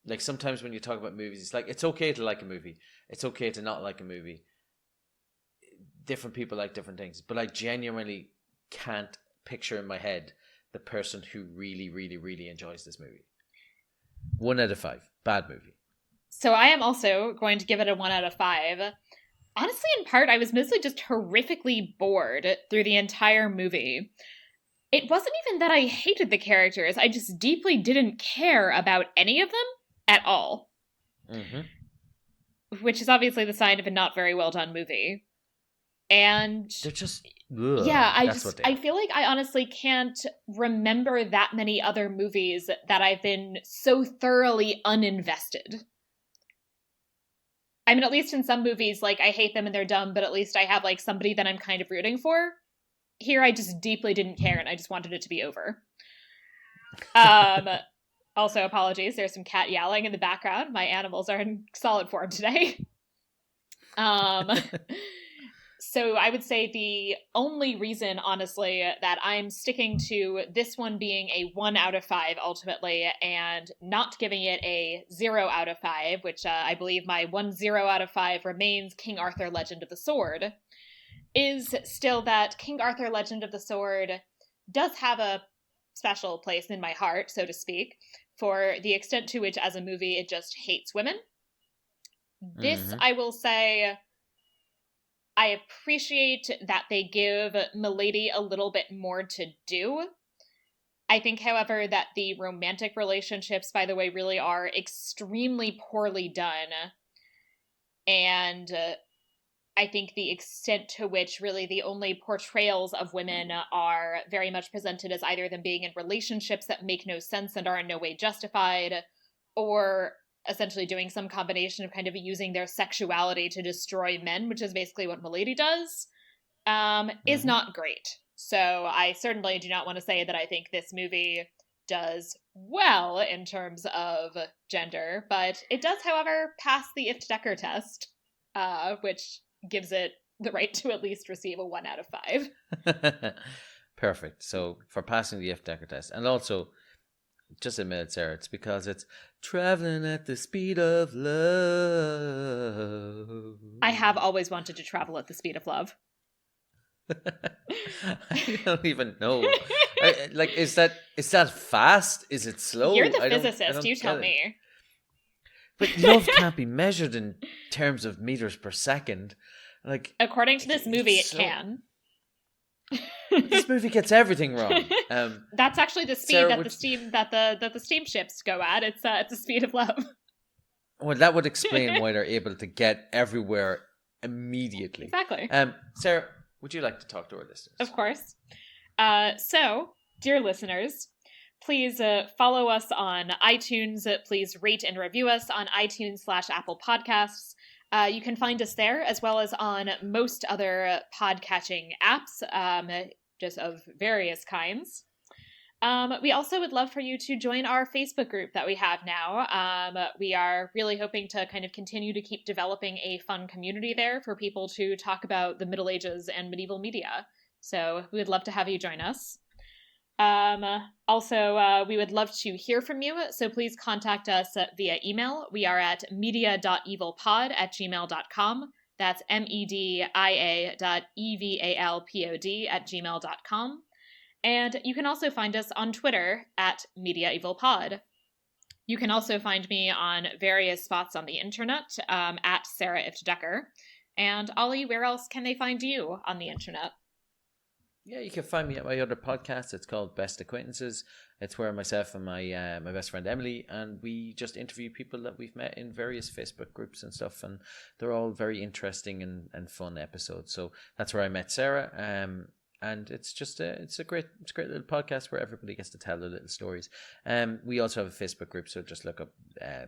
Like, sometimes when you talk about movies, it's like, it's okay to like a movie. It's okay to not like a movie. Different people like different things. But I genuinely can't picture in my head the person who really enjoys this movie. 1 out of 5. Bad movie. So I am also going to give it a 1 out of 5. Honestly, in part, I was mostly just horrifically bored through the entire movie. It wasn't even that I hated the characters. I just deeply didn't care about any of them at all. Mm-hmm. Which is obviously the sign of a not very well done movie. And they're just... Yeah, I feel like I honestly can't remember that many other movies that I've been so thoroughly uninvested. I mean, at least in some movies, like, I hate them and they're dumb, but at least I have, like, somebody that I'm kind of rooting for. Here, I just deeply didn't care, and I just wanted it to be over. Also, apologies, there's some cat yowling in the background. My animals are in solid form today. So I would say the only reason, honestly, that I'm sticking to this one being a 1 out of 5 ultimately, and not giving it a 0 out of 5, which I believe my 1 0 out of 5 remains King Arthur Legend of the Sword, is still that King Arthur Legend of the Sword does have a special place in my heart, so to speak, for the extent to which as a movie it just hates women. This, I will say... I appreciate that they give Milady a little bit more to do. I think, however, that the romantic relationships, by the way, really are extremely poorly done. And I think the extent to which really the only portrayals of women are very much presented as either them being in relationships that make no sense and are in no way justified, or essentially doing some combination of kind of using their sexuality to destroy men, which is basically what Milady does, is not great. So I certainly do not want to say that I think this movie does well in terms of gender, but it does, however, pass the ifft Decker test, which gives it the right to at least receive a 1 out of 5. Perfect. So for passing the ifft Decker test, and also, just admit it, Sarah, it's because it's traveling at the speed of love. I have always wanted to travel at the speed of love. I don't even know. Is that fast? Is it slow? You're the physicist. You tell me. But love can't be measured in terms of meters per second. Like, according to this movie, it can. This movie gets everything wrong. That's actually the speed Sarah, that the steamships go at. It's the speed of love. Well, that would explain why they're able to get everywhere immediately. Exactly. Sarah, would you like to talk to our listeners? Of course. So, dear listeners, please follow us on iTunes. Please rate and review us on iTunes/Apple Podcasts. You can find us there, as well as on most other podcatching apps, just of various kinds. We also would love for you to join our Facebook group that we have now. We are really hoping to kind of continue to keep developing a fun community there for people to talk about the Middle Ages and medieval media. So we would love to have you join us. Also, we would love to hear from you, so please contact us via email. We are at media.evalpod@gmail.com. That's media.evalpod@gmail.com. And you can also find us on Twitter at Media-eval. You can also find me on various spots on the internet at Sarah ifft Decker. And Ollie, where else can they find you on the internet? Yeah, you can find me at my other podcast. It's called Best Acquaintances. It's where myself and my best friend Emily, and we just interview people that we've met in various Facebook groups and stuff, and they're all very interesting and fun episodes. So that's where I met Sarah. And it's just it's a great little podcast where everybody gets to tell their little stories. We also have a Facebook group, so just look up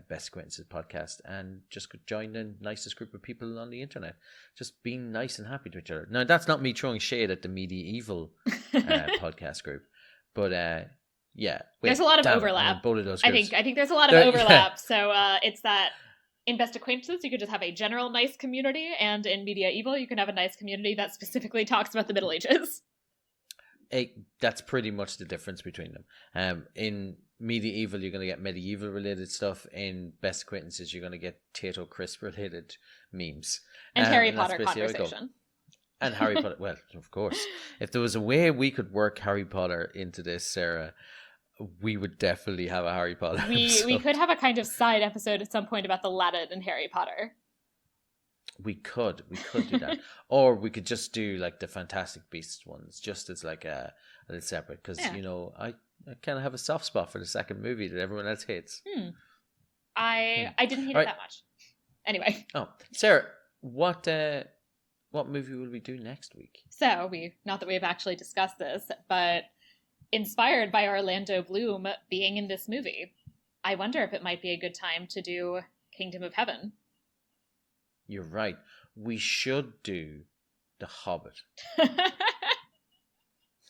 Best Acquaintances podcast and just join the nicest group of people on the internet, just being nice and happy to each other. Now, that's not me throwing shade at the Media-eval podcast group, but yeah, there's a lot of overlap. Both of those I groups. think there's a lot of overlap. Yeah. So it's that. In Best Acquaintances, you could just have a general nice community, and in Media-eval, you can have a nice community that specifically talks about the Middle Ages. That's pretty much the difference between them. In Media-eval, you're going to get medieval related stuff. In Best Acquaintances, you're going to get Tato Crisp related memes. And Harry Potter conversation. And Harry Potter, well, of course. If there was a way we could work Harry Potter into this, Sarah, we would definitely have a Harry Potter episode. We could have a kind of side episode at some point about the Latin and Harry Potter. We could do that. Or we could just do like the Fantastic Beasts ones, just as like a little separate, because you know, I kind of have a soft spot for the second movie that everyone else hates. I didn't hate it that much. Anyway. Oh, Sarah, what movie will we do next week? So not that we've actually discussed this, but inspired by Orlando Bloom being in this movie, I wonder if it might be a good time to do Kingdom of Heaven. You're right. We should do The Hobbit.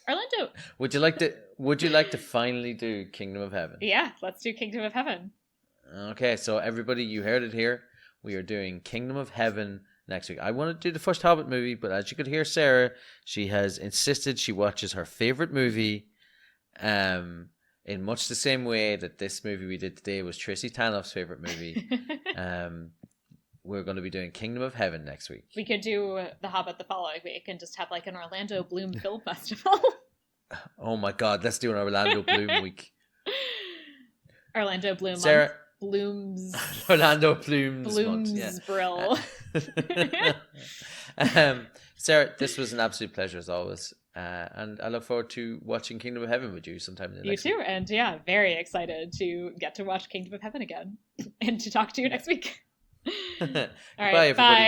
Orlando. Would you like to finally do Kingdom of Heaven? Yeah, let's do Kingdom of Heaven. Okay, so everybody, you heard it here. We are doing Kingdom of Heaven next week. I want to do the first Hobbit movie, but as you could hear, Sarah, she has insisted she watches her favorite movie in much the same way that this movie we did today was Tracy Tanoff's favorite movie. We're going to be doing Kingdom of Heaven next week. We could do The Hobbit the following week and just have like an Orlando Bloom Film Festival. Oh my God, let's do an Orlando Bloom week. Orlando Bloom Sarah, month. Blooms. Orlando Blooms month, yeah. Brill. Sarah, this was an absolute pleasure as always. And I look forward to watching Kingdom of Heaven with you sometime in the next week. You too, and yeah, very excited to get to watch Kingdom of Heaven again and to talk to you next week. All right, bye, everybody. Bye.